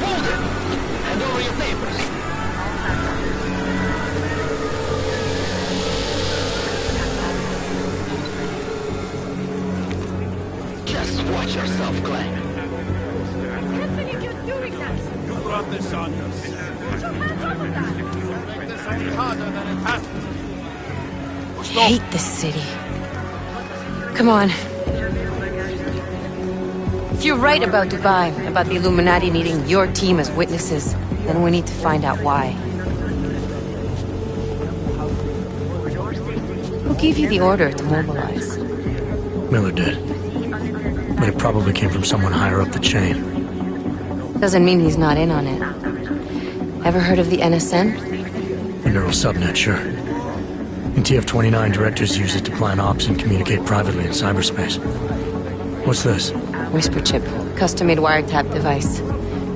Hold it! Hand over your papers. Just watch yourself, Glenn. this on you. Make this any harder than it has to. I hate this city. Come on. If you're right about Dubai, about the Illuminati needing your team as witnesses, then we need to find out why. Who gave you the order to mobilize? Miller did. But it probably came from someone higher up the chain. Doesn't mean he's not in on it. Ever heard of the NSN? The neural subnet, sure. In TF-29, directors use it to plan ops and communicate privately in cyberspace. What's this? Whisper chip. Custom-made wiretap device.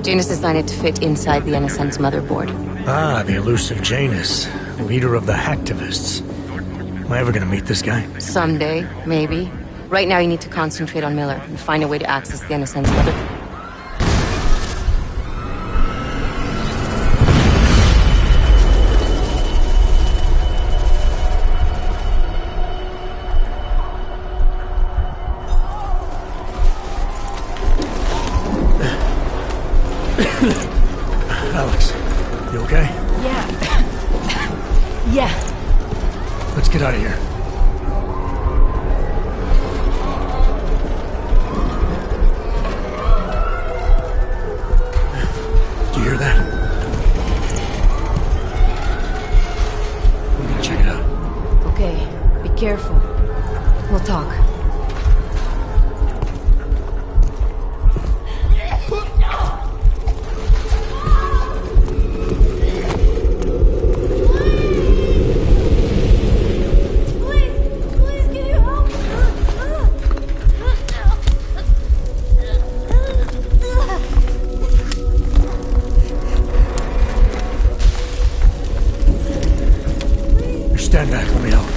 Janus designed it to fit inside the NSN's motherboard. Ah, the elusive Janus. Leader of the hacktivists. Am I ever gonna meet this guy? Someday, maybe. Right now you need to concentrate on Miller and find a way to access the NSN's mother... Alex, you okay? Yeah. Yeah. Let's get out of here. Do you hear that? We're gonna check it out. Okay, be careful. We'll talk. Stand back, let me help.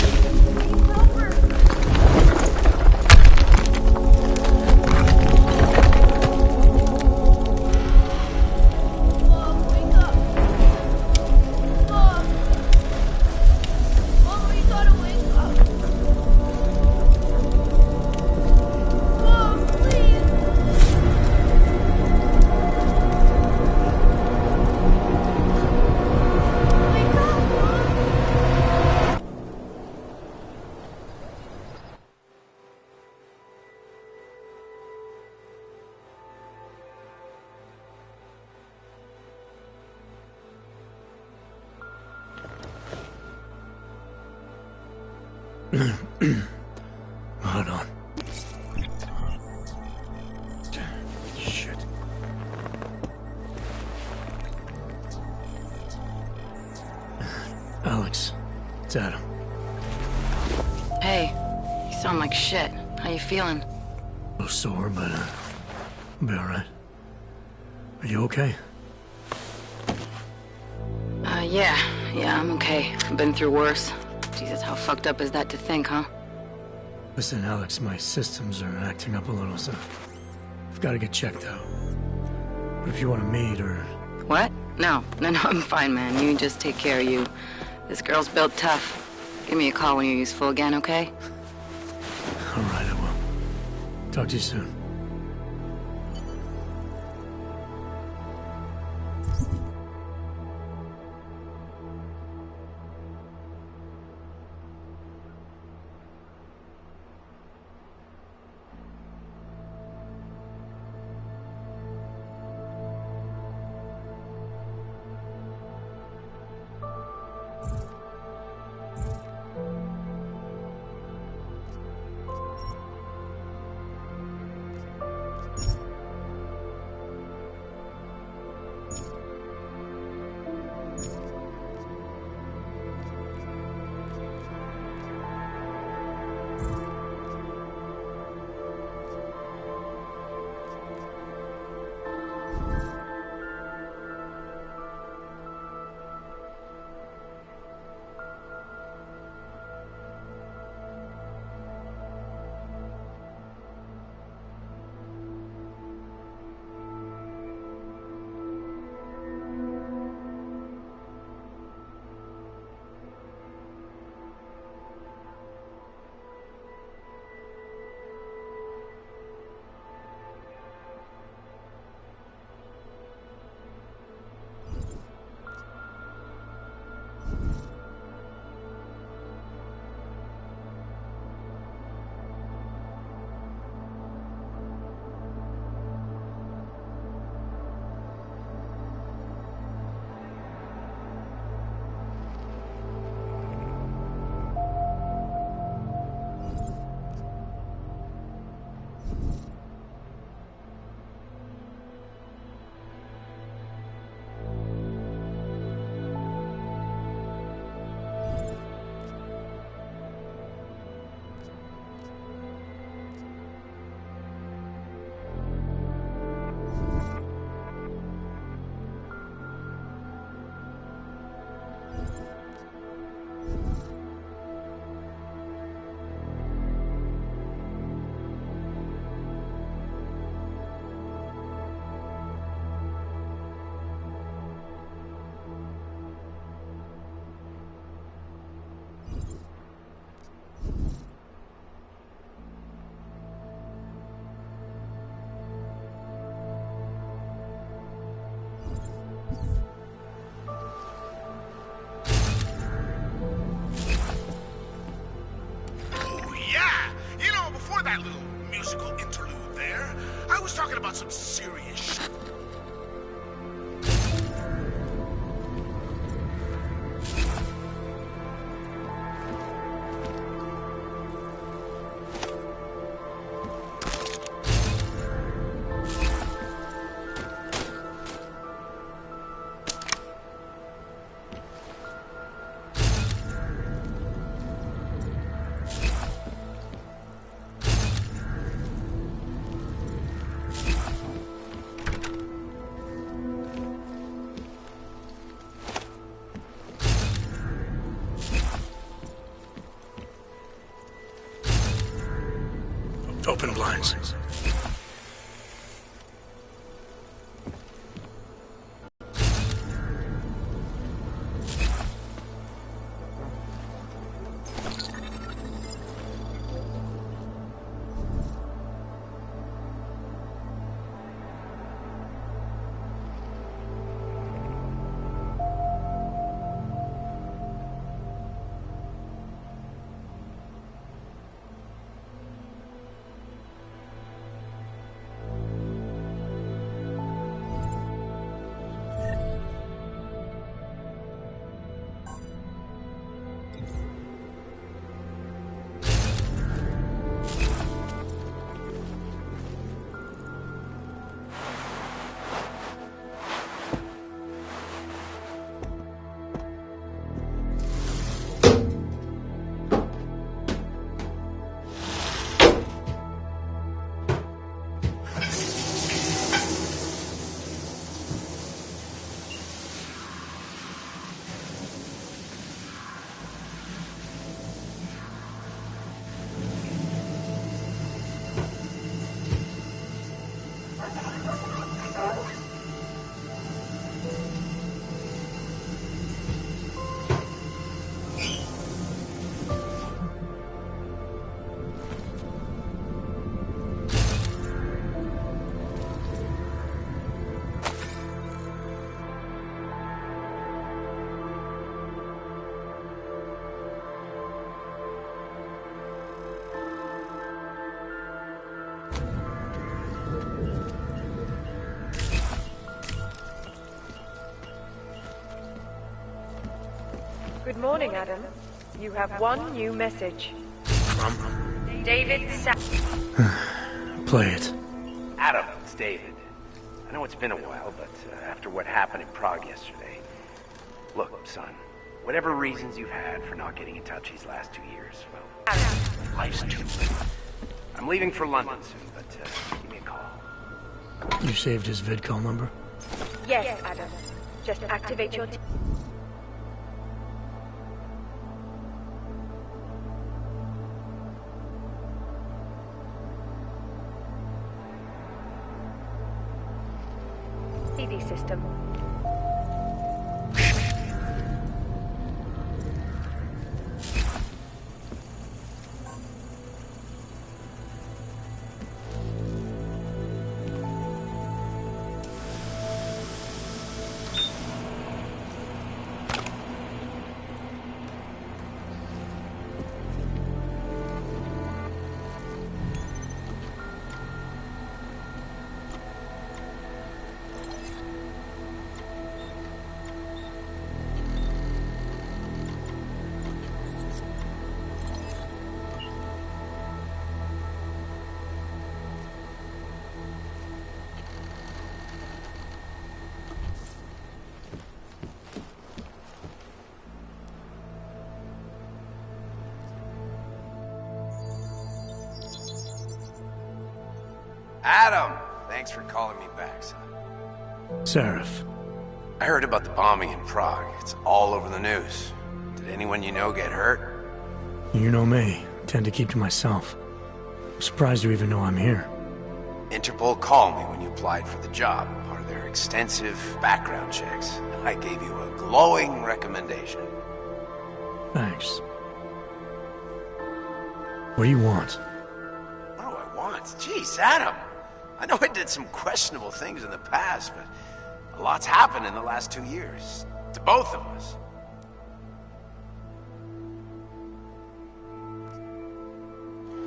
Hold on. Shit. Alex, it's Adam. Hey, you sound like shit. How you feeling? A little sore, but I'll be alright. Are you okay? Yeah, I'm okay. I've been through worse. Jesus, how fucked up is that to think, huh? Listen, Alex, my systems are acting up a little, so I've got to get checked out. But if you want to meet or... What? No, I'm fine, man. You just take care of you. This girl's built tough. Give me a call when you're useful again, okay? All right, I will. Talk to you soon. about some serious shit. Open blinds. Good morning, Adam. You have one new message. From? David Play it. Adam, it's David. I know it's been a while, but after what happened in Prague yesterday... Look, son, whatever reasons you've had for not getting in touch these last 2 years, well, life's too late. I'm leaving for London soon, but give me a call. You saved his vidcall number? Yes, Adam. Just activate your... CD system. Adam! Thanks for calling me back, son. Seraph. I heard about the bombing in Prague. It's all over the news. Did anyone you know get hurt? You know me. I tend to keep to myself. I'm surprised you even know I'm here. Interpol called me when you applied for the job, part of their extensive background checks. I gave you a glowing recommendation. Thanks. What do you want? What do I want? Jeez, Adam! I know I did some questionable things in the past, but a lot's happened in the last 2 years. To both of us.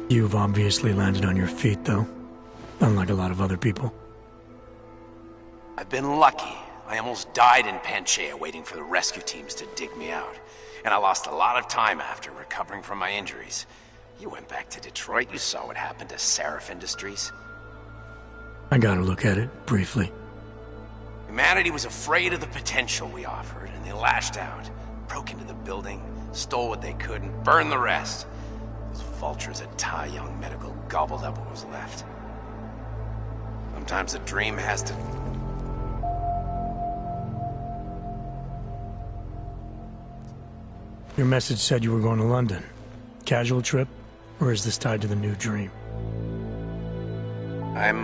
You've obviously landed on your feet, though. Unlike a lot of other people. I've been lucky. I almost died in Panchaea waiting for the rescue teams to dig me out. And I lost a lot of time after recovering from my injuries. You went back to Detroit, you saw what happened to Seraph Industries. I got a look at it, briefly. Humanity was afraid of the potential we offered, and they lashed out. Broke into the building, stole what they could, and burned the rest. Those vultures at Tai Young Medical gobbled up what was left. Sometimes a dream has to... Your message said you were going to London. Casual trip? Or is this tied to the new dream? I'm,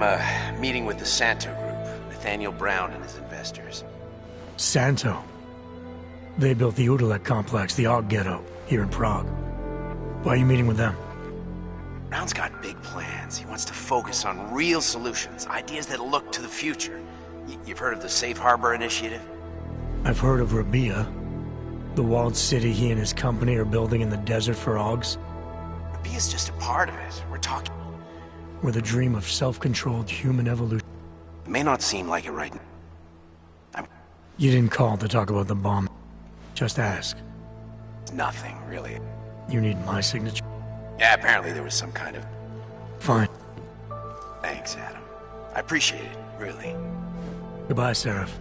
meeting with the Santo Group, Nathaniel Brown and his investors. Santo? They built the Udalek complex, the Og Ghetto, here in Prague. Why are you meeting with them? Brown's got big plans. He wants to focus on real solutions, ideas that look to the future. You've heard of the Safe Harbor Initiative? I've heard of Rabia, the walled city he and his company are building in the desert for Augs. Rabia's just a part of it. We're talking... With a dream of self-controlled human evolution. It may not seem like it right now. You didn't call to talk about the bomb. Just ask. Nothing, really. You need my signature? Yeah, apparently there was some kind of... Fine. Thanks, Adam. I appreciate it, really. Goodbye, Seraph.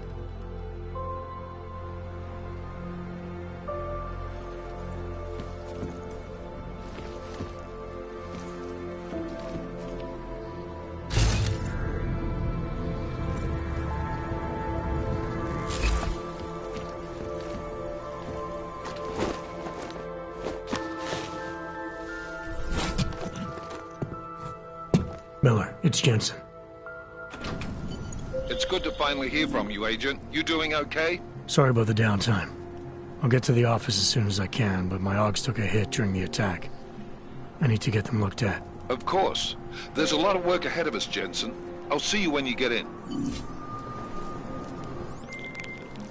Miller, it's Jensen. It's good to finally hear from you, Agent. You doing okay? Sorry about the downtime. I'll get to the office as soon as I can, but my Augs took a hit during the attack. I need to get them looked at. Of course. There's a lot of work ahead of us, Jensen. I'll see you when you get in.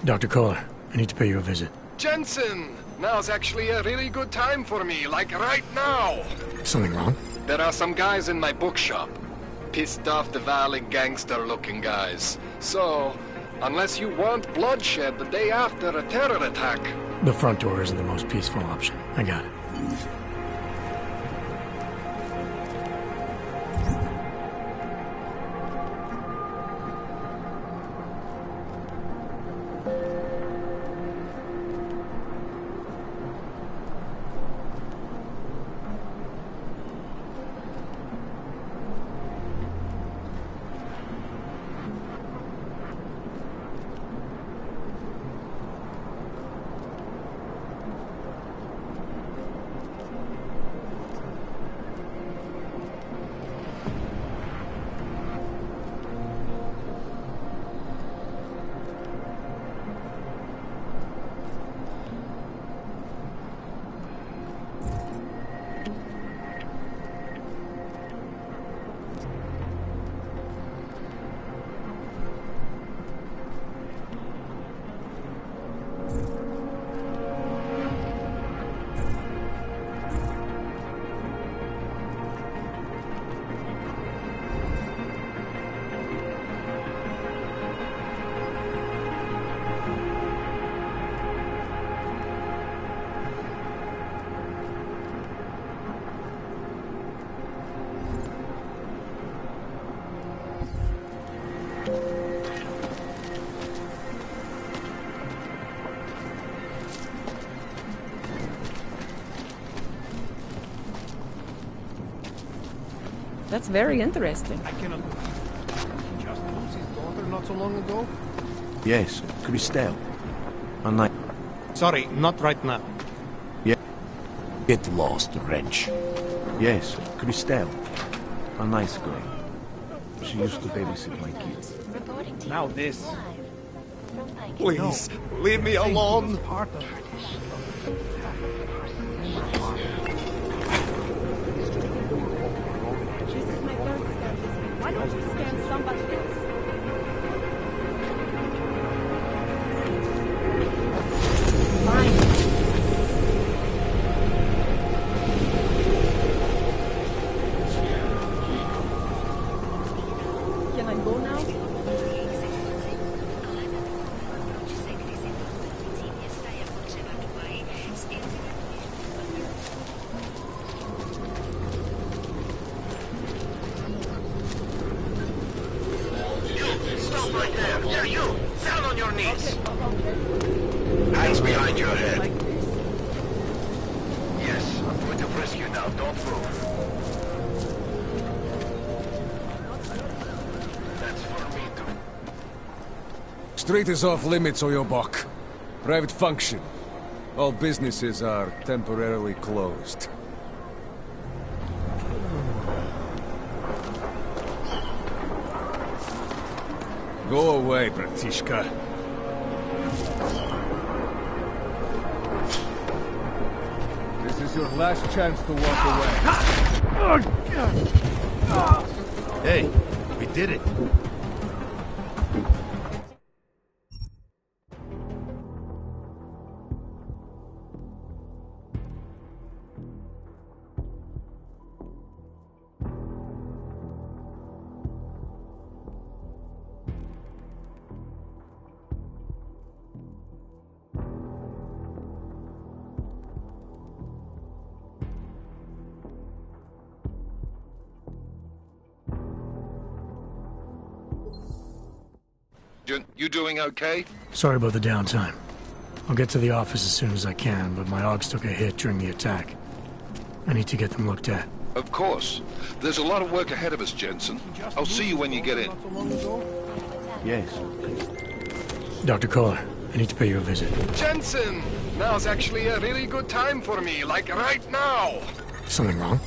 Dr. Kohler, I need to pay you a visit. Jensen! Now's actually a really good time for me, like right now! Something wrong? There are some guys in my bookshop. Pissed off the Valley gangster-looking guys. So, unless you want bloodshed the day after a terror attack... The front door isn't the most peaceful option. I got it. That's very interesting. I cannot... Just lost his daughter not so long ago? Yes, Christelle. A night. Sorry, not right now. Yeah. Get lost, wrench. Yes, Christelle. A nice girl. She used to babysit my kids. Now this. Please, leave me alone! Why don't you scan somebody else? Fine. Can I go now? please. Hands behind your head. Yes, I'm going to frisk you now. Don't move. That's for me to... Street is off limits, Oyobok. Private function. All businesses are temporarily closed. Go away, Bratishka. This is your last chance to walk away. Hey, we did it. You doing okay? Sorry about the downtime. I'll get to the office as soon as I can, but my Augs took a hit during the attack. I need to get them looked at. Of course. There's a lot of work ahead of us, Jensen. I'll see you when you get in. Yes. Dr. Kohler, I need to pay you a visit. Jensen! Now's actually a really good time for me, like right now! Something wrong?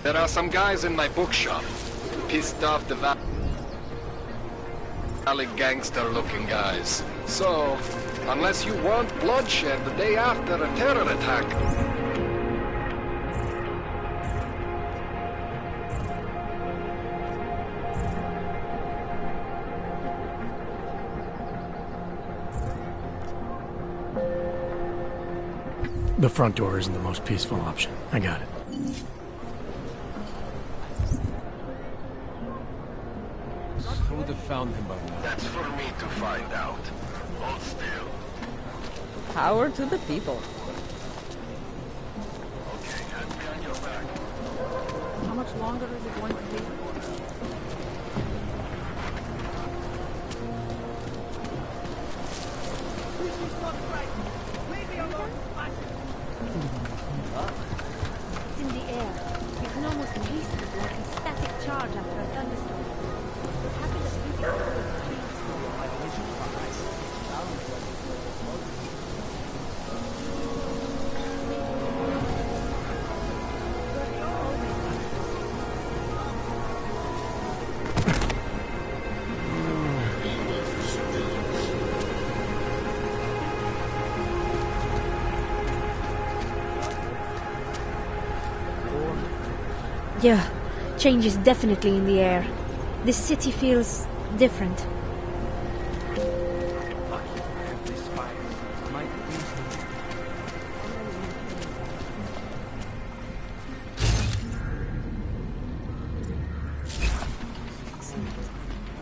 There are some guys in my bookshop. Pissed off the valley gangster-looking guys. So, unless you want bloodshed the day after a terror attack... The front door isn't the most peaceful option. I got it. Who would have found him by now? That's for me to find out. Hold still. Power to the people. Okay, hands behind your back. How much longer is it going to be? It's in the air. You can almost taste it like a static charge after a thunderstorm. What happened at Yeah, change is definitely in the air. This city feels different.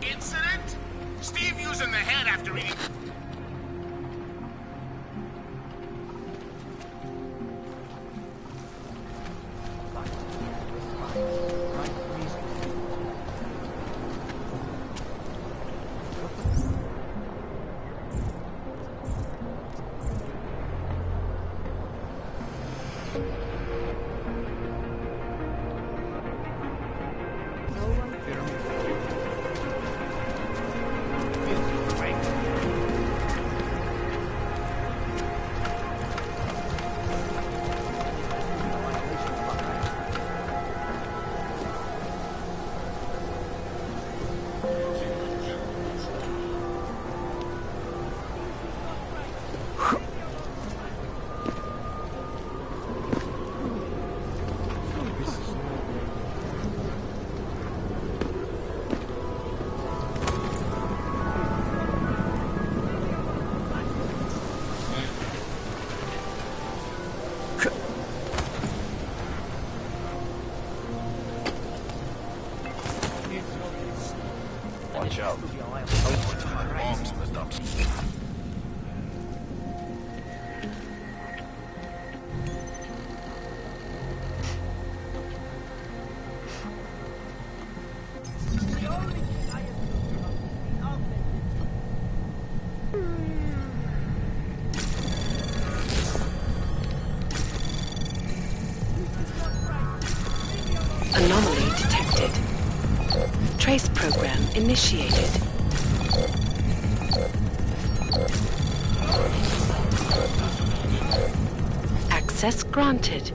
Incident? Steve using the head after eating... trace program initiated. Access granted.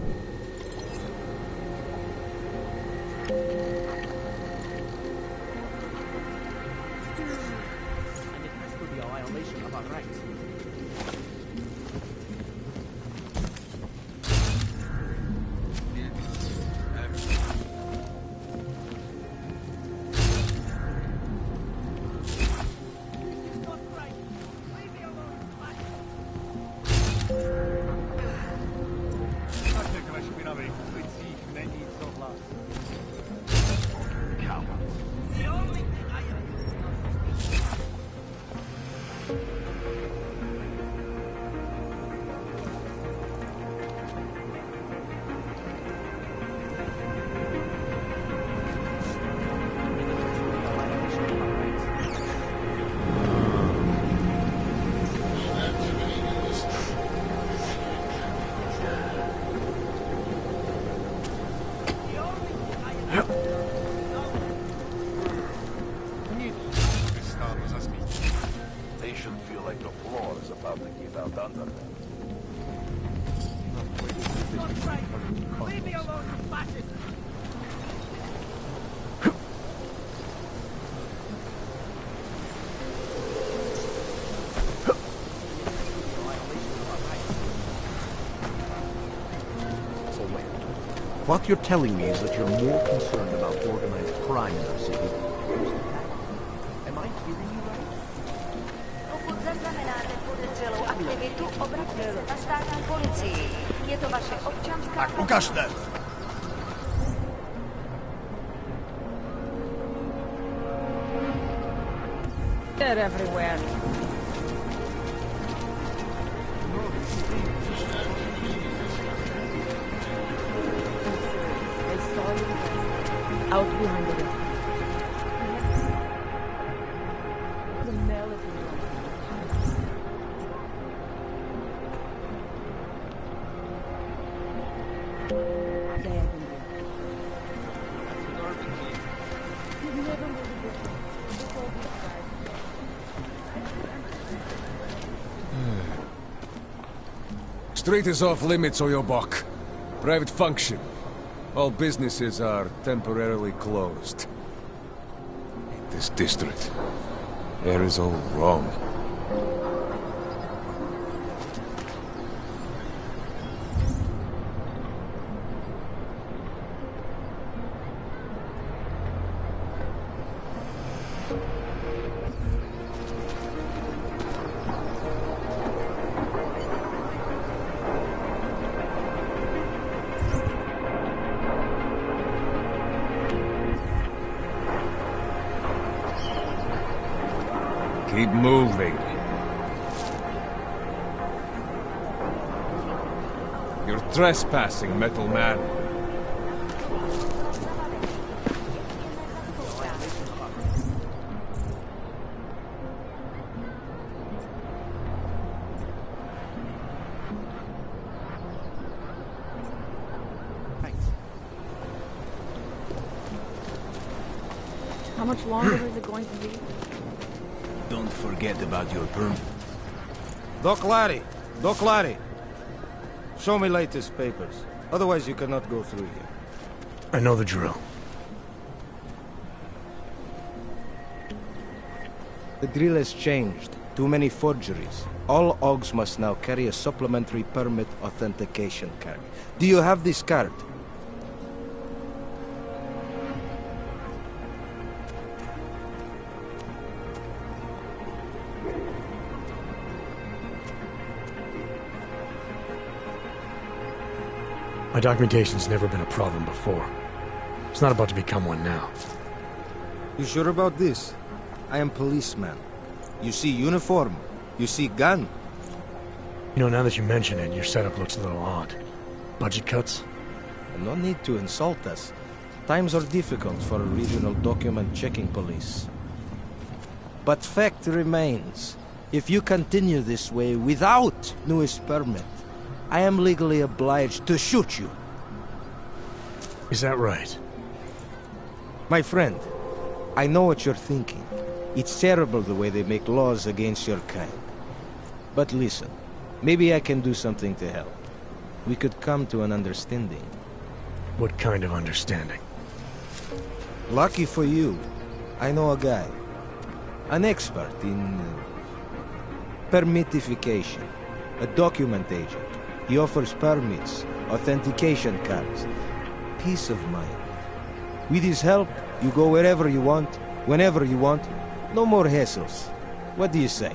What you're telling me is that you're more concerned about organized crime in our city. Am I hearing you right? Pokud zaznamenáte podezřelou aktivitu, obraťte se na státní policii. Je to vaše občanská... Tak ukažte! They're everywhere. Out behind the wall. The melody. They have been there. You've never made a difference. Before these guys. Street is off limits, Oyobok. Private function. All businesses are temporarily closed. In this district, air is all wrong. Keep moving. You're trespassing, metal man. How much longer is it going to be? Don't forget about your permit. Doc Larry! Doc Larry! Show me latest papers. Otherwise you cannot go through here. I know the drill. The drill has changed. Too many forgeries. All OGs must now carry a supplementary permit authentication card. Do you have this card? My documentation's never been a problem before. It's not about to become one now. You sure about this? I am policeman. You see uniform. You see gun. You know, now that you mention it, your setup looks a little odd. Budget cuts? No need to insult us. Times are difficult for a regional document checking police. But fact remains, if you continue this way without newest permit, I am legally obliged to shoot you. Is that right? My friend, I know what you're thinking. It's terrible the way they make laws against your kind. But listen, maybe I can do something to help. We could come to an understanding. What kind of understanding? Lucky for you, I know a guy. An expert in permitification. A document agent. He offers permits, authentication cards. Peace of mind. With his help, you go wherever you want, whenever you want. No more hassles. What do you say?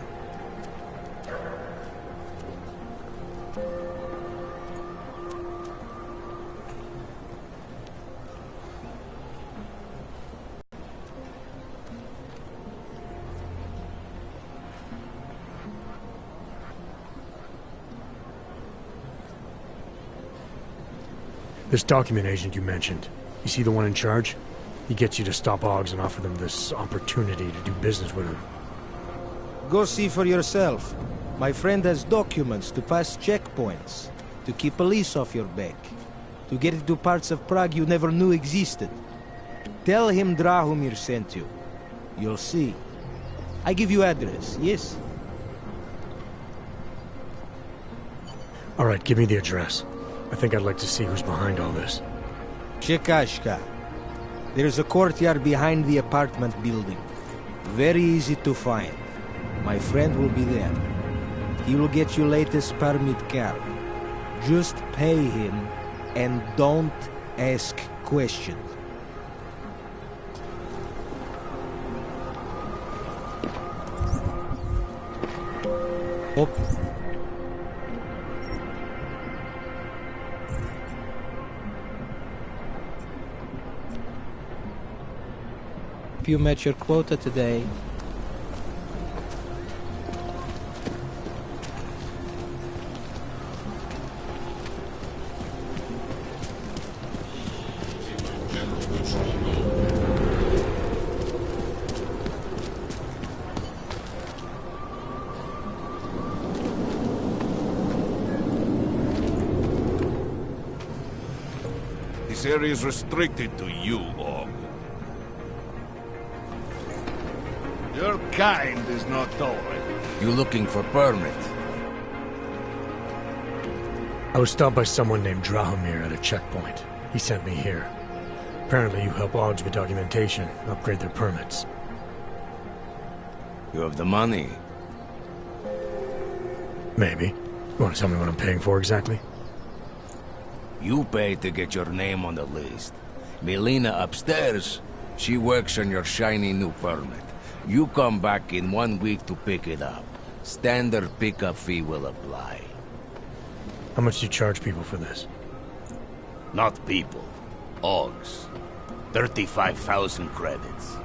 This document agent you mentioned, you see the one in charge? He gets you to stop Augs and offer them this opportunity to do business with him. Go see for yourself. My friend has documents to pass checkpoints, to keep police off your back, to get into parts of Prague you never knew existed. Tell him Drahomir sent you. You'll see. I give you address, yes? All right, give me the address. I think I'd like to see who's behind all this. Chekashka. There's a courtyard behind the apartment building. Very easy to find. My friend will be there. He will get you latest permit card. Just pay him and don't ask questions. Oh. You met your quota today. This area is restricted to you, Aug. Your kind is not tolerated. You looking for permit? I was stopped by someone named Drahomir at a checkpoint. He sent me here. Apparently you help Augs with documentation, upgrade their permits. You have the money? Maybe. You want to tell me what I'm paying for exactly? You pay to get your name on the list. Melina upstairs, she works on your shiny new permit. You come back in 1 week to pick it up. Standard pickup fee will apply. How much do you charge people for this? Not people. Augs. 35,000 credits.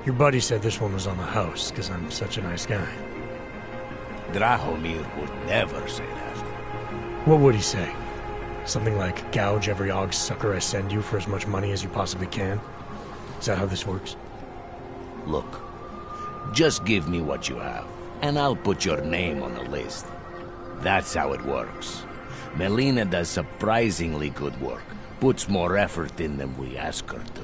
Your buddy said this one was on the house, because I'm such a nice guy. Drahomir would never say that. What would he say? Something like, gouge every Aug sucker I send you for as much money as you possibly can? Is that how this works? Look, just give me what you have, and I'll put your name on the list. That's how it works. Melina does surprisingly good work. Puts more effort in than we ask her to.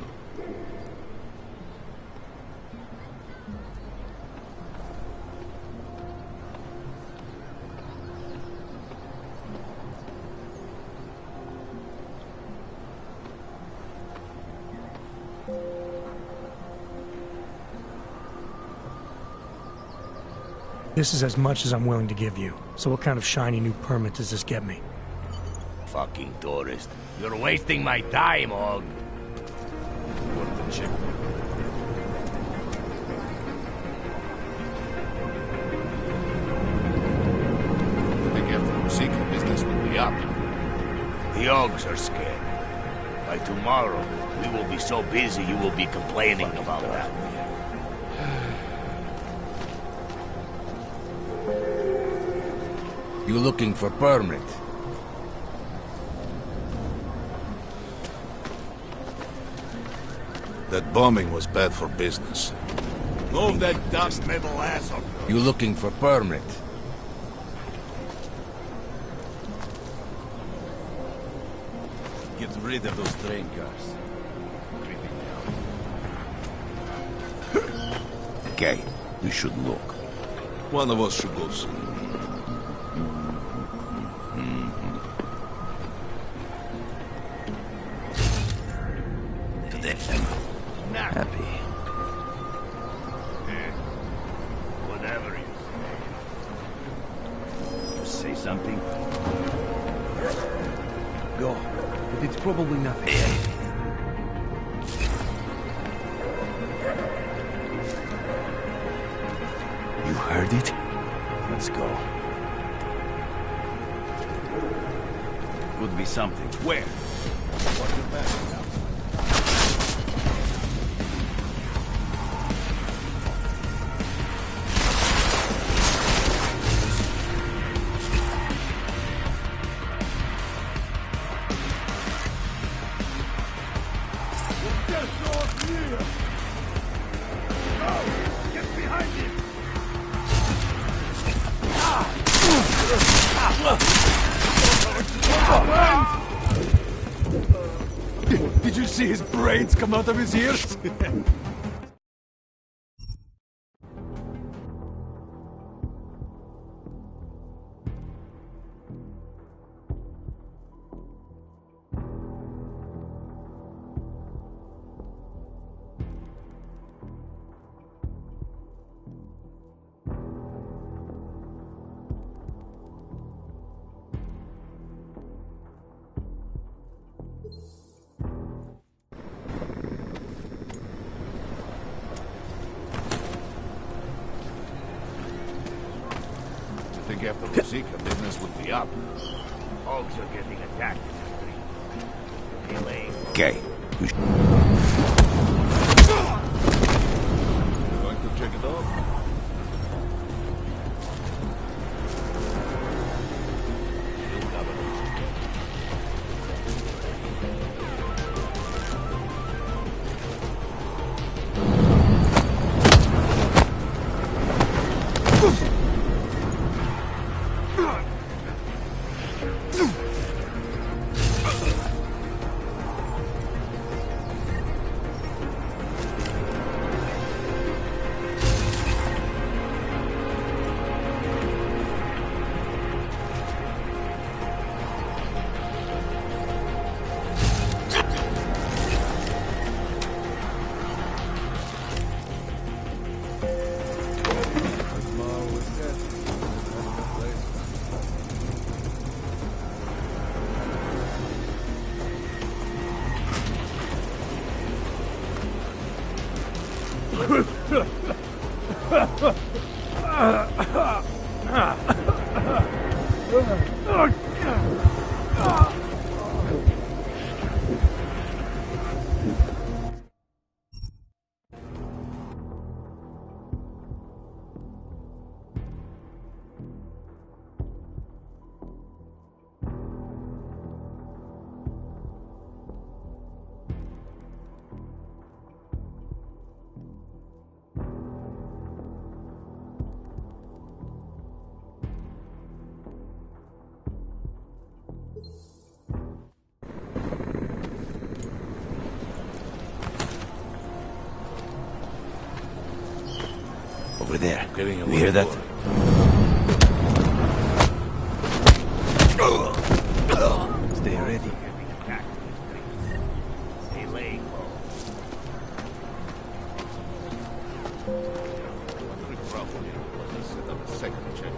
This is as much as I'm willing to give you. So what kind of shiny new permit does this get me? Fucking tourist. You're wasting my time, Aug. Go to the checkpoint. I think after secret business will be up. The Augs are scared. By tomorrow, we will be so busy you will be complaining about that. You looking for permit? That bombing was bad for business. Move that dumb metal ass up. You looking for permit? Get rid of those train cars. Okay, we should look. One of us should go see. Happy. Whatever you say. Just say something. Go. But it's probably nothing. You heard it? Let's go. Could be something. Where? What's the matter now? Did you see his brains come out of his ears? I think after Rosika, business would be up. Hogs are getting attacked in the street. Delaying. Okay. Going to check it out? Over there. You hear that? Stay ready. Stay laying low. Let's set up a second check.